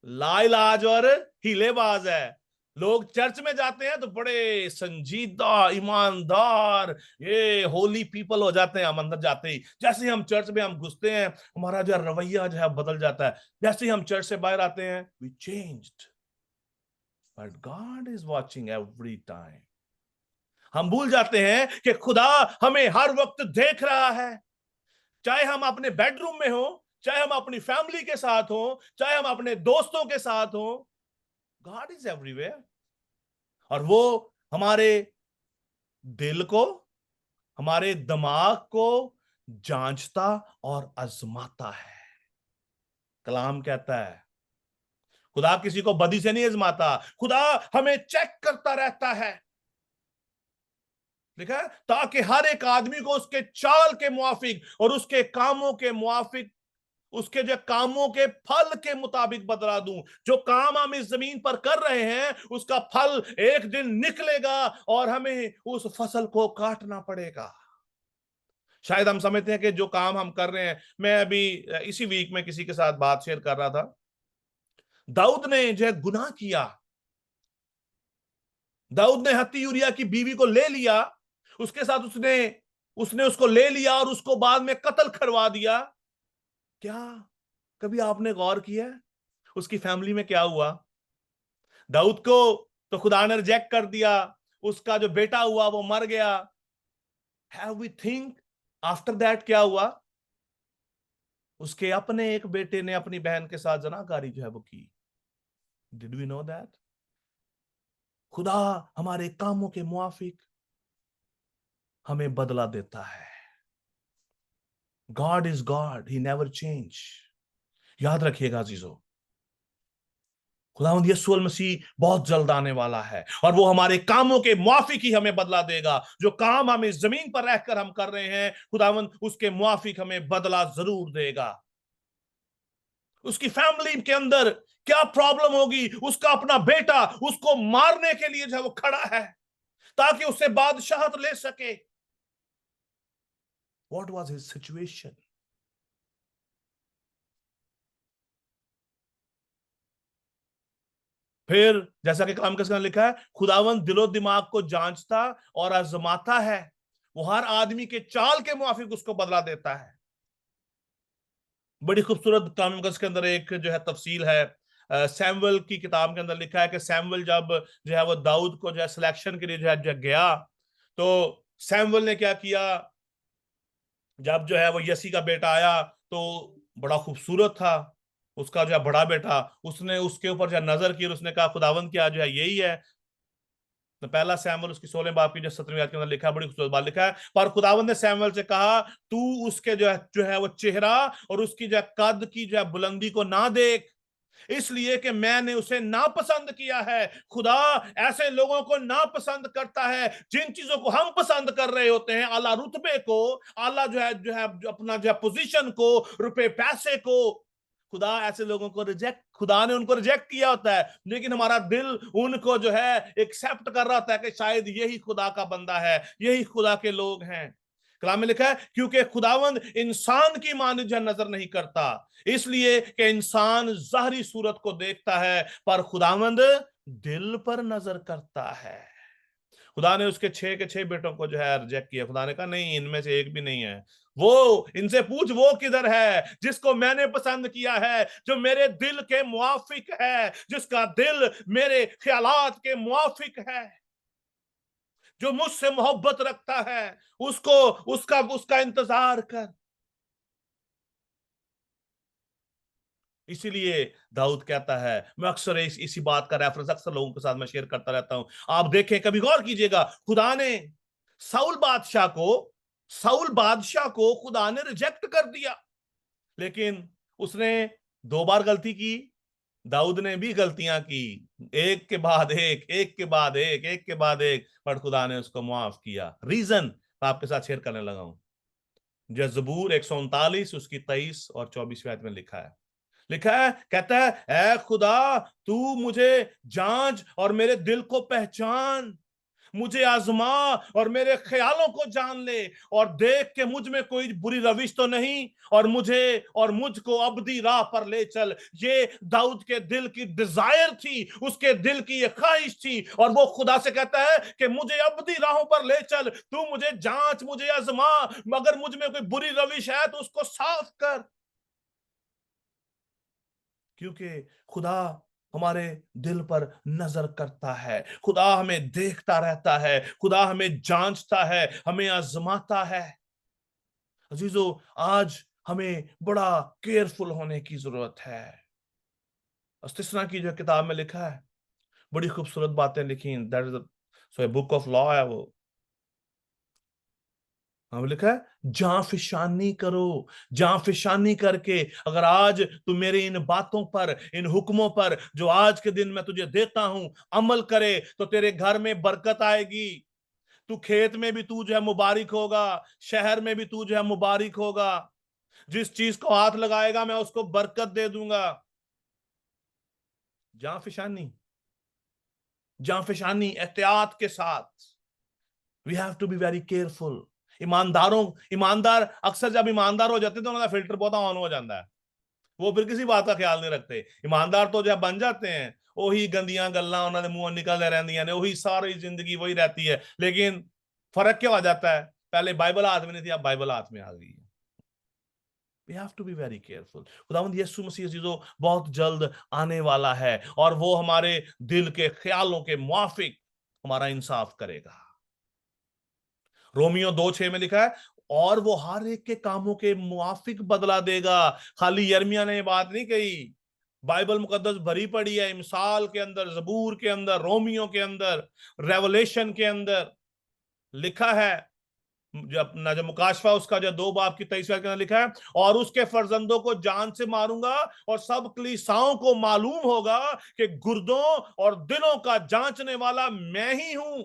लाइलाज और हीलेबाज है। लोग चर्च में जाते हैं तो बड़े संजीदा, ईमानदार, ये होली पीपल हो जाते हैं। हम अंदर जाते ही, जैसे ही हम चर्च में हम घुसते हैं, हमारा जो रवैया जो है बदल जाता है। जैसे ही हम चर्च से बाहर आते हैं, we changed. But God is watching every time. हम भूल जाते हैं कि खुदा हमें हर वक्त देख रहा है। चाहे हम अपने बेडरूम में हो, चाहे हम अपनी फैमिली के साथ हो, चाहे हम अपने दोस्तों के साथ हो, गॉड इज एवरीवेयर। और वो हमारे दिल को, हमारे दिमाग को जांचता और आजमाता है। कलाम कहता है खुदा किसी को बदी से नहीं आजमाता, खुदा हमें चेक करता रहता है, लिखा है, ताकि हर एक आदमी को उसके चाल के मुआफिक और उसके कामों के मुआफिक, उसके जो कामों के फल के मुताबिक बदला दूं। जो काम हम इस जमीन पर कर रहे हैं उसका फल एक दिन निकलेगा और हमें उस फसल को काटना पड़ेगा। शायद हम समझते हैं कि जो काम हम कर रहे हैं, मैं अभी इसी वीक में किसी के साथ बात शेयर कर रहा था, दाऊद ने जो है गुनाह किया, दाऊद ने हत्ती यूरिया की बीवी को ले लिया, उसके साथ उसने उसको ले लिया और उसको बाद में कत्ल करवा दिया। क्या कभी आपने गौर किया उसकी फैमिली में क्या हुआ? दाऊद को तो खुदा ने रिजेक्ट कर दिया, उसका जो बेटा हुआ वो मर गया। Have we think after that क्या हुआ? उसके अपने एक बेटे ने अपनी बहन के साथ जनाकारी जो है वो की। Did we know that? खुदा हमारे कामों के मुआफिक हमें बदला देता है। God is God, he never change. याद रखिएगा अजीजों, खुदावंद यीशु मसीह बहुत जल्द आने वाला है और वो हमारे कामों के मुआफिक ही हमें बदला देगा। जो काम हम इस जमीन पर रहकर हम कर रहे हैं, खुदावंद उसके मुआफिक हमें बदला जरूर देगा। उसकी फैमिली के अंदर क्या प्रॉब्लम होगी, उसका अपना बेटा उसको मारने के लिए जो वो खड़ा है ताकि उससे बादशाहत ले सके। What was his situation? फिर जैसा कि कलाम के लिखा है, खुदावंद दिलो दिमाग को जांचता और आजमाता है, वो हर आदमी के चाल के मुआफिक उसको बदला देता है। बड़ी खूबसूरत कलाम के अंदर एक जो है तफसील है, सैमुअल की किताब के अंदर लिखा है कि सैमुअल जब जो है वो दाऊद को जो है सिलेक्शन के लिए जो है गया, तो सैमुअल ने क्या किया, जब जो है वो यसी का बेटा आया तो बड़ा खूबसूरत था उसका जो है बड़ा बेटा, उसने उसके ऊपर जो नजर की और उसने कहा खुदावंद क्या जो है यही है। तो पहला सैमुअल उसकी 16 बाब की जो 17वीं आयत के अंदर लिखा है, बड़ी खूबसूरत बात लिखा है, पर खुदावंद ने सैमुअल से कहा तू उसके जो है वो चेहरा और उसकी जो कद की जो है बुलंदी को ना देख, इसलिए कि मैंने उसे नापसंद किया है। खुदा ऐसे लोगों को नापसंद करता है जिन चीजों को हम पसंद कर रहे होते हैं, आला रुतबे को, आला जो है अपना जो है पोजीशन को, रुपए पैसे को। खुदा ऐसे लोगों को खुदा ने उनको रिजेक्ट किया होता है, लेकिन हमारा दिल उनको जो है एक्सेप्ट कर रहा होता है कि शायद यही खुदा का बंदा है, यही खुदा के लोग हैं। कलाम में लिखा है क्योंकि खुदावंद इंसान की मानव नजर नहीं करता, इसलिए कि इंसान ज़ाहरी सूरत को देखता है, पर खुदावंद दिल पर नजर करता है। खुदा ने उसके 6 के 6 बेटों को जो है रिजेक्ट किया। खुदा ने कहा नहीं, इनमें से एक भी नहीं है। वो इनसे पूछ वो किधर है जिसको मैंने पसंद किया है, जो मेरे दिल के मुआफिक है, जिसका दिल मेरे ख्यालात के मुआफिक है, जो मुझसे मोहब्बत रखता है, उसको उसका इंतजार कर। इसीलिए दाऊद कहता है, मैं अक्सर इसी बात का रेफरेंस अक्सर लोगों के साथ मैं शेयर करता रहता हूं, आप देखें, कभी गौर कीजिएगा, खुदा ने साउल बादशाह को खुदा ने रिजेक्ट कर दिया, लेकिन उसने 2 बार गलती की। दाऊद ने भी गलतियां की, एक के बाद एक, एक के बाद एक, एक के बाद एक, पर खुदा ने उसको माफ किया। रीजन आपके साथ शेयर करने लगा हूं। जो ज़बूर 139 उसकी 23 और 24 आयत में लिखा है, कहता है, ऐ खुदा तू मुझे जांच और मेरे दिल को पहचान, मुझे आजमा और मेरे ख्यालों को जान ले, और देख के मुझ में कोई बुरी रविश तो नहीं, और मुझको अबदी राह पर ले चल। ये दाऊद के दिल की डिजायर थी, उसके दिल की ये ख्वाहिश थी, और वो खुदा से कहता है कि मुझे अबदी राहों पर ले चल, तू मुझे जांच, मुझे आजमा, मगर मुझ में कोई बुरी रविश है तो उसको साफ कर। क्योंकि खुदा हमारे दिल पर नजर करता है, खुदा हमें देखता रहता है, खुदा हमें जांचता है, हमें आजमाता है। अजीजों, आज हमें बड़ा केयरफुल होने की जरूरत है। इस्तिस्ना की जो किताब में लिखा है, बड़ी खूबसूरत बातें लिखी, that is book of law है वो। हाँ लिखा है जांफिशानी करो, जांफिशानी करके अगर आज तू मेरी इन बातों पर, इन हुक्मों पर जो आज के दिन मैं तुझे देता हूं अमल करे तो तेरे घर में बरकत आएगी। तू खेत में भी तू जो है मुबारक होगा, शहर में भी तू जो है मुबारक होगा। जिस चीज को हाथ लगाएगा मैं उसको बरकत दे दूंगा। जांफिशानी, जांफिशानी एहतियात के साथ। We have to be very careful. ईमानदार अक्सर जब ईमानदार हो जाते हैं तो उनका फिल्टर बहुत ऑन हो जाता है, वो फिर किसी बात का ख्याल नहीं रखते। ईमानदार तो जब बन जाते हैं ਉਹੀ गंदियां गल्लां उन्होंने मुंह निकलते रहंदियां ने, ਉਹੀ सारी जिंदगी वही रहती है। लेकिन फर्क क्या हो जाता है, पहले बाइबल हाथ में नहीं थी, अब बाइबल हाथ में आ गई है। We have to be very careful। खुदावंद यीशु मसीह जो बहुत जल्द आने वाला है और वो हमारे दिल के ख्यालों के मुआफिक हमारा इंसाफ करेगा। रोमियो 2:6 में लिखा है और वो हर एक के कामों के मुआफिक बदला देगा। खाली यर्मिया ने ये बात नहीं कही, बाइबल मुकद्दस भरी पड़ी है मिसाल के अंदर, जबूर के अंदर, रोमियो के अंदर, रेवलेशन के अंदर लिखा है। जो मुकाशफा उसका जो 2 बाब की 23 के अंदर लिखा है और उसके फर्जंदों को जान से मारूंगा और सब कलीसियाओं को मालूम होगा कि गुर्दों और दिलों का जांचने वाला मैं ही हूं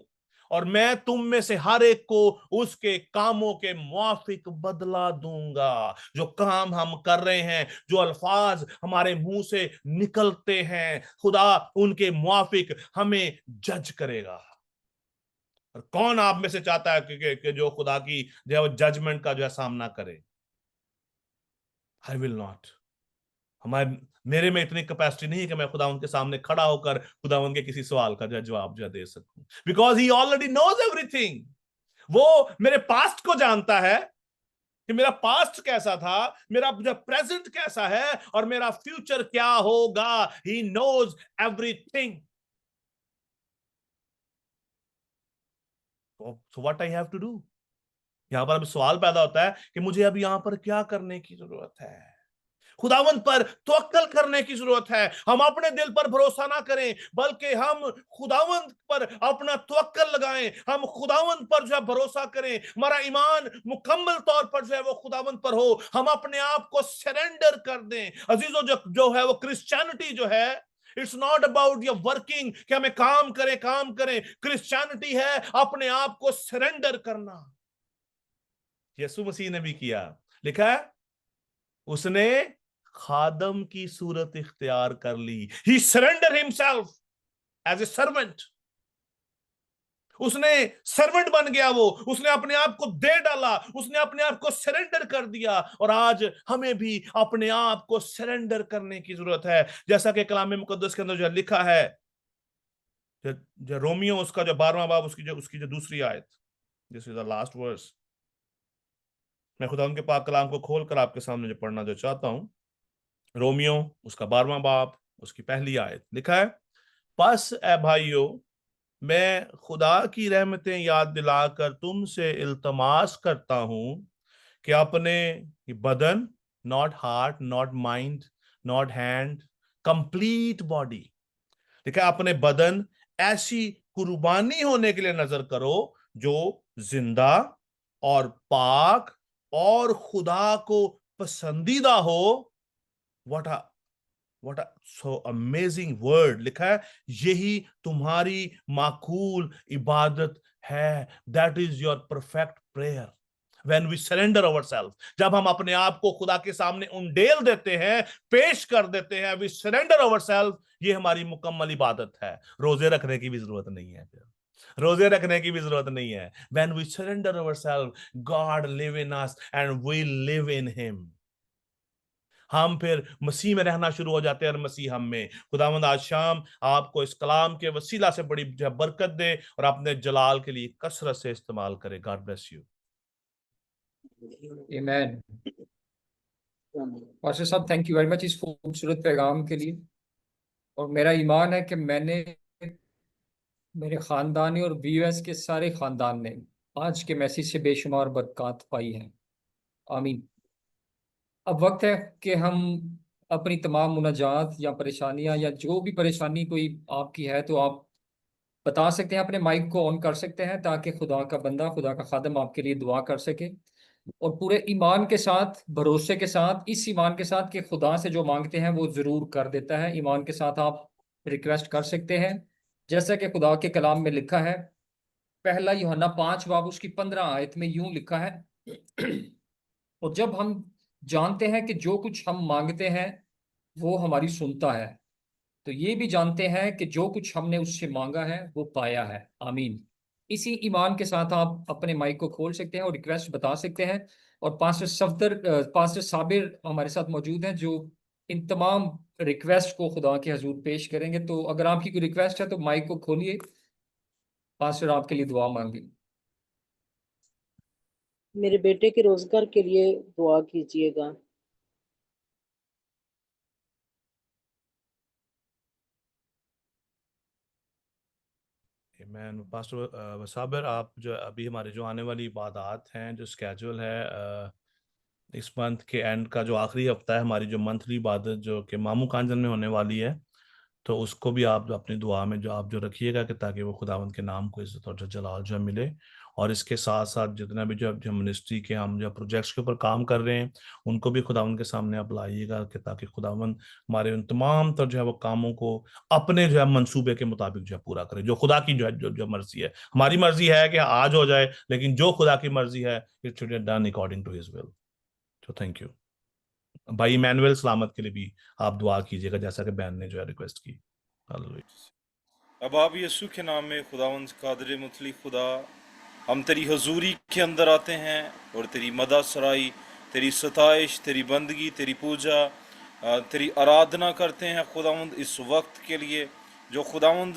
और मैं तुम में से हर एक को उसके कामों के मुआफिक बदला दूंगा। जो काम हम कर रहे हैं, जो अल्फाज हमारे मुंह से निकलते हैं, खुदा उनके मुआफिक हमें जज करेगा। और कौन आप में से चाहता है कि जो खुदा की जो जजमेंट का जो है सामना करे? I will not. मेरे में इतनी कैपेसिटी नहीं है कि मैं खुदा उनके सामने खड़ा होकर खुदा उनके किसी सवाल का जवाब जो दे सकूं, because he already knows everything. वो मेरे पास्ट को जानता है कि मेरा पास्ट कैसा था, मेरा प्रेजेंट कैसा है और मेरा फ्यूचर क्या होगा। He knows everything. So what I have to do? यहां पर अब सवाल पैदा होता है कि मुझे अब यहां पर क्या करने की जरूरत है। खुदावंत पर तवक्कल करने की जरूरत है। हम अपने दिल पर भरोसा ना करें बल्कि हम खुदावंत पर अपना तवक्कल लगाएं। हम खुदावंत पर जो है भरोसा करें, हमारा ईमान मुकम्मल तौर पर जो है वो खुदावंत पर हो। हम अपने आप को सरेंडर कर दें। अजीजों, जो है वो क्रिश्चियनिटी जो है, it's not about your working कि हमें काम करें। क्रिश्चियनिटी है अपने आप को सरेंडर करना। यीशु मसीह ने भी किया। लिखा है उसने खादम की सूरत इख्तियार कर ली। He surrender himself as a servant. उसने सर्वेंट बन गया, वो उसने अपने आप को दे डाला, उसने अपने आप को सरेंडर कर दिया। और आज हमें भी अपने आप को सरेंडर करने की जरूरत है, जैसा कि कलाम मुकद्दस के अंदर जो लिखा है, जो रोमियो उसका जो 12वां बाब उसकी जो दूसरी आयत, this is the last verse. मैं खुदा उनके पाक कलाम को खोलकर आपके सामने जो पढ़ना जो चाहता हूं, रोमियो उसका 12वां बाब उसकी पहली आयत। लिखा है बस ए भाइयों, मैं खुदा की रहमतें याद दिलाकर तुमसे इल्तमास करता हूं कि अपने बदन, not heart, not mind, not hand, complete body, देखा, अपने बदन ऐसी कुर्बानी होने के लिए नजर करो जो जिंदा और पाक और खुदा को पसंदीदा हो। What a so amazing word. लिखा है यही तुम्हारी माकूल इबादत है। That is your perfect prayer. When we surrender ourselves, जब हम अपने आप को खुदा के सामने उंडेल देते हैं, पेश कर देते हैं, we surrender ourselves, ये हमारी मुकम्मल इबादत है। रोजे रखने की भी जरूरत नहीं है, रोजे रखने की भी जरूरत नहीं है। When we surrender ourselves, God live in us and we live in him। हम फिर मसीह में रहना शुरू हो जाते हैं और मसीह हम में। खुदावंद आज शाम आपको इस कलाम के वसीला से बड़ी बरकत दे और अपने जलाल के लिए कसरत से इस्तेमाल करे। God bless you. आमीन। पास्टर साहब, थैंक यू वेरी मच इस खूबसूरत पैगाम के लिए। और मेरा ईमान है कि मैंने, मेरे खानदानी और वीएस के सारे खानदान ने आज के मैसेज से बेशुमार बरकत पाई है। आमीन। अब वक्त है कि हम अपनी तमाम मुनाजात या परेशानियां या जो भी परेशानी कोई आपकी है तो आप बता सकते हैं, अपने माइक को ऑन कर सकते हैं ताकि खुदा का बंदा, खुदा का खादम आपके लिए दुआ कर सके, और पूरे ईमान के साथ, भरोसे के साथ, इस ईमान के साथ कि खुदा से जो मांगते हैं वो ज़रूर कर देता है। ईमान के साथ आप रिक्वेस्ट कर सकते हैं, जैसा कि खुदा के कलाम में लिखा है। पहला यूहन्ना 5 बाब उसकी 15 आयत में यूं लिखा है और जब हम जानते हैं कि जो कुछ हम मांगते हैं वो हमारी सुनता है, तो ये भी जानते हैं कि जो कुछ हमने उससे मांगा है वो पाया है। आमीन। इसी ईमान के साथ आप अपने माइक को खोल सकते हैं और रिक्वेस्ट बता सकते हैं। और पास्टर साबिर हमारे साथ मौजूद हैं, जो इन तमाम रिक्वेस्ट को खुदा के हजूर पेश करेंगे। तो अगर आपकी कोई रिक्वेस्ट है तो माइक को खोलिए, पास्टर आपके लिए दुआ मांगे। मेरे बेटे के रोजगार के लिए दुआ कीजिएगा। मैं पास्टर साबिर, आप जो अभी हमारे जो आने वाली इबादत हैं, जो स्केड्यूल है इस मंथ के एंड का जो आखिरी हफ्ता है, हमारी जो मंथली इबादत जो कि मामू कांजन में होने वाली है, तो उसको भी आप अपनी दुआ में जो आप जो रखिएगा कि ताकि वो खुदावंद के नाम को इज्जत और जो जलाल जो मिले। और इसके साथ साथ जितना भी जो मिनिस्ट्री के हम जो प्रोजेक्ट्स के ऊपर काम कर रहे हैं उनको भी खुदावंद के सामने आप लाइएगा कि ताकि खुदावंद हमारे उन तमाम जो है वो कामों को अपने जो है मंसूबे के मुताबिक जो है पूरा करे। जो खुदा की जो है जो मर्जी है, हमारी मर्जी है कि आज हो जाए, लेकिन जो खुदा की मर्जी है it should be done according to his will. तो थैंक यू भाई इमैनुअल सलामत के लिए भी आप दुआ कीजिएगा, जैसा कि बहन ने जो है रिक्वेस्ट की। हालेलुया। अब आप यीशु के नाम में खुदावंद कादर मुतली खुदा, हम तेरी हजूरी के अंदर आते हैं और तेरी मदा सराई, तेरी सताइश, तेरी बंदगी, तेरी पूजा, तेरी आराधना करते हैं खुदावंद इस वक्त के लिए जो खुदावंद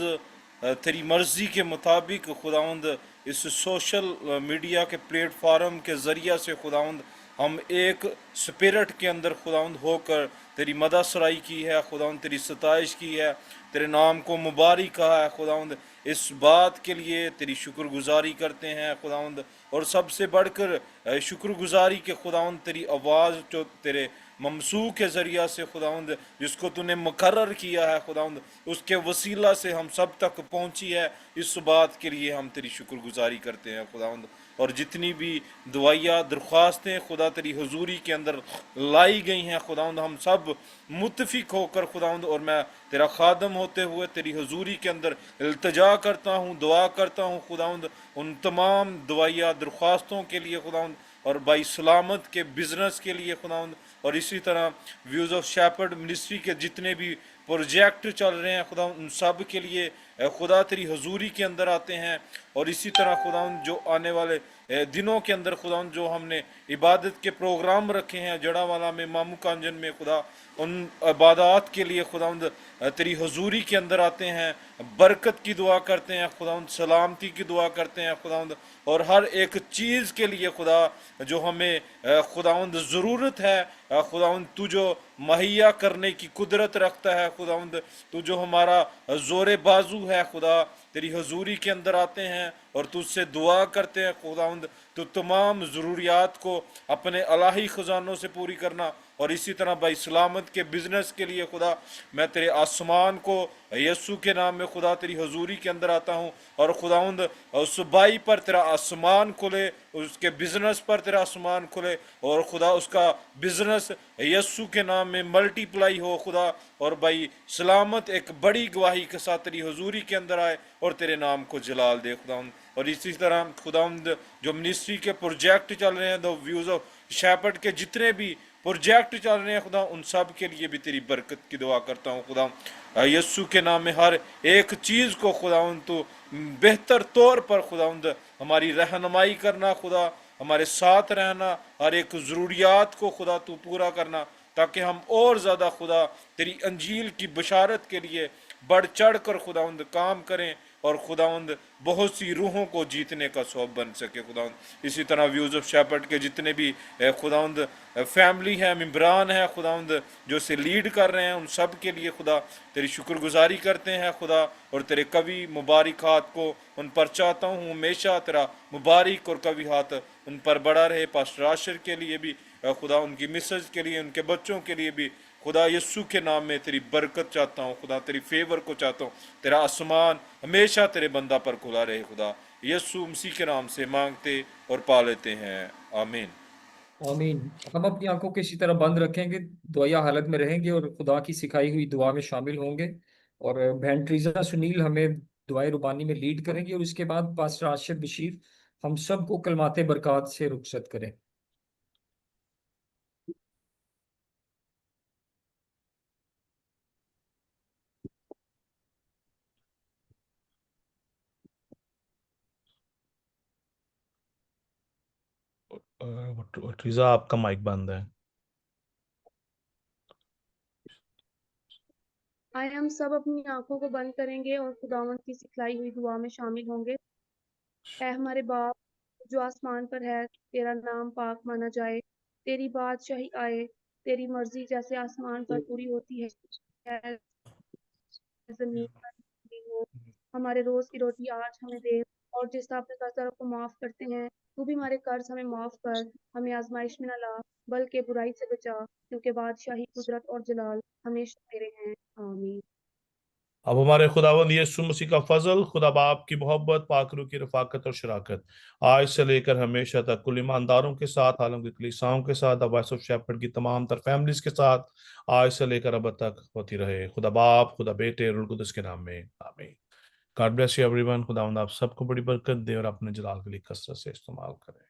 तेरी मर्ज़ी के मुताबिक खुदावंद इस सोशल मीडिया के प्लेटफार्म के ज़रिया से खुदावंद हम एक स्पिरिट के अंदर खुदावंद होकर तेरी मदा सराई की है खुदावंद, तेरी सताइश की है, तेरे नाम को मुबारक कहा है खुदावंद। इस बात के लिए तेरी शुक्रगुजारी करते हैं खुदावंद, और सबसे बढ़कर शुक्रगुजारी के खुदावंद तेरी आवाज़ जो तेरे ममसू के ज़रिया से खुदावंद जिसको तूने मुकर्रर किया है खुदावंद, उसके वसीला से हम सब तक पहुंची है, इस बात के लिए हम तेरी शुक्रगुजारी करते हैं खुदावंद। और जितनी भी दुआइयाँ दरख्वास्तें खुदा तेरी हुजूरी के अंदर लाई गई हैं खुदावंद, हम सब मुत्तफिक होकर खुदावंद, और मैं तेरा खादम होते हुए तेरी हुजूरी के अंदर इल्तिजा करता हूँ, दुआ करता हूँ खुदावंद उन तमाम दुआइयाँ दरख्वास्तों के लिए खुदावंद, और भाई सलामत के बिज़नेस के लिए खुदावंद, और इसी तरह व्यूज़ ऑफ शेपर्ड मिनिस्ट्री के जितने भी प्रोजेक्ट चल रहे हैं खुदा उन सब के लिए खुदा तेरी हजूरी के अंदर आते हैं। और इसी तरह खुदा जो आने वाले दिनों के अंदर खुदा जो हमने इबादत के प्रोग्राम रखे हैं जड़ावाला में, मामू कांजन में, खुदा उन इबादत के लिए खुदा तेरी हजूरी के अंदर आते हैं, बरकत की दुआ करते हैं खुदा, सलामती की दुआ करते हैं खुदा, और हर एक चीज़ के लिए खुदा जो हमें खुदावंद ज़रूरत है खुदावंद, तू जो मुहैया करने की कुदरत रखता है खुदावंद, तू जो हमारा ज़ोर बाजू है खुदा, तेरी हजूरी के अंदर आते हैं और तुझसे दुआ करते हैं खुदावंद, तो तमाम ज़रूरियात को अपने अलाही ख़जानों से पूरी करना। और इसी तरह भाई सलामत के बिज़नेस के लिए खुदा मैं तेरे आसमान को यस्सु के नाम में खुदा तेरी हजूरी के अंदर आता हूँ, और खुदावंद उस भाई पर तेरा आसमान खुले, उसके बिज़नेस पर तेरा आसमान खुले, और खुदा उसका बिज़नेस यस्सु के नाम में मल्टीप्लाई हो खुदा, और भाई सलामत एक बड़ी गवाही के साथ तेरी हजूरी के अंदर आए और तेरे नाम को जलाल दे खुदावंद। और इसी तरह खुदावंद जो मिनिस्ट्री के प्रोजेक्ट चल रहे हैं, द व्यूज़ ऑफ शेपर्ड के जितने भी प्रोजेक्ट चल रहे हैं खुदा, उन सब के लिए भी तेरी बरकत की दुआ करता हूँ खुदा यस्सु के नाम में। हर एक चीज़ को खुदावंद तो बेहतर तौर पर खुदावंद हमारी रहनुमाई करना खुदा, हमारे साथ रहना, हर एक ज़रूरियात को खुदा तू पूरा करना, ताकि हम और ज़्यादा खुदा तेरी अंजील की बशारत के लिए बढ़ चढ़ कर खुदावंद काम करें, और खुदावंद बहुत सी रूहों को जीतने का सौब बन सके खुदावंद। इसी तरह व्यूज़ ऑफ शेपर्ड के जितने भी खुदावंद फैमिली है, मेम्बरान है खुदावंद जो से लीड कर रहे हैं, उन सब के लिए खुदा तेरी शुक्रगुजारी करते हैं खुदा, और तेरे कवि मुबारक हाथ को उन पर चाहता हूँ, हमेशा तेरा मुबारक और कवि हाथ उन पर बड़ा रहे। पास्टर आशिर के लिए भी खुदा, उनकी मिसेज के लिए, उनके बच्चों के लिए भी खुदा यीशु के नाम में तेरी बरकत चाहता हूँ खुदा, तेरी फेवर को चाहता हूँ, तेरा आसमान हमेशा तेरे बंदा पर खुला रहे खुदा। यीशु मसीह के नाम से मांगते और पा लेते हैं, आमीन। आमीन। हम अपनी आंखों को इसी तरह बंद रखेंगे, दुआया हालत में रहेंगे और खुदा की सिखाई हुई दुआ में शामिल होंगे। और बहन ट्रीजा सुनील हमें दुआए रुबानी में लीड करेंगे और उसके बाद पास्टर आशिफ बशीर हम सबको कलमाते बरकत से रुखसत करें। ट्रीजा आपका माइक बंद है। आए हम सब अपनी आंखों को बंद करेंगे और खुदावंद की सिखलाई हुई दुआ में शामिल होंगे। ऐ हमारे बाप जो आसमान पर है, तेरा नाम पाक माना जाए, तेरी बादशाही आए, तेरी मर्जी जैसे आसमान पर पूरी होती है जमीन पर भी हो। हमारे रोज की रोटी आज हमें दे, और जिस तरह अपने कर्जदारों को माफ करते हैं, तू भी हमारे कर्ज हमें माफ कर। हमें आजमाइश में न ला, बल्कि बुराई से बचा, क्योंकि बादशाही, कुदरत और जलाल हमेशा तेरे हैं। आमीन। अब हमारे खुदावंद यीशु मसीह का फजल, खुदा बाप की मोहब्बत, पाकरू की रफाकत और शराकत आज से लेकर हमेशा तक कुल ईमानदारों के साथ, आलम की कलीसियाओं के साथ, द वॉइस ऑफ शेपर्ड की तमाम तर फैमिलीज के साथ आज से लेकर अब तक होती रहे। खुदा बाप, खुदा बेटे, रूह कुदस के नाम में, आमीन। God bless you everyone. खुदावंद आप सबको बड़ी बरकत दे और अपने जलाल के लिए कसरत से इस्तेमाल करें।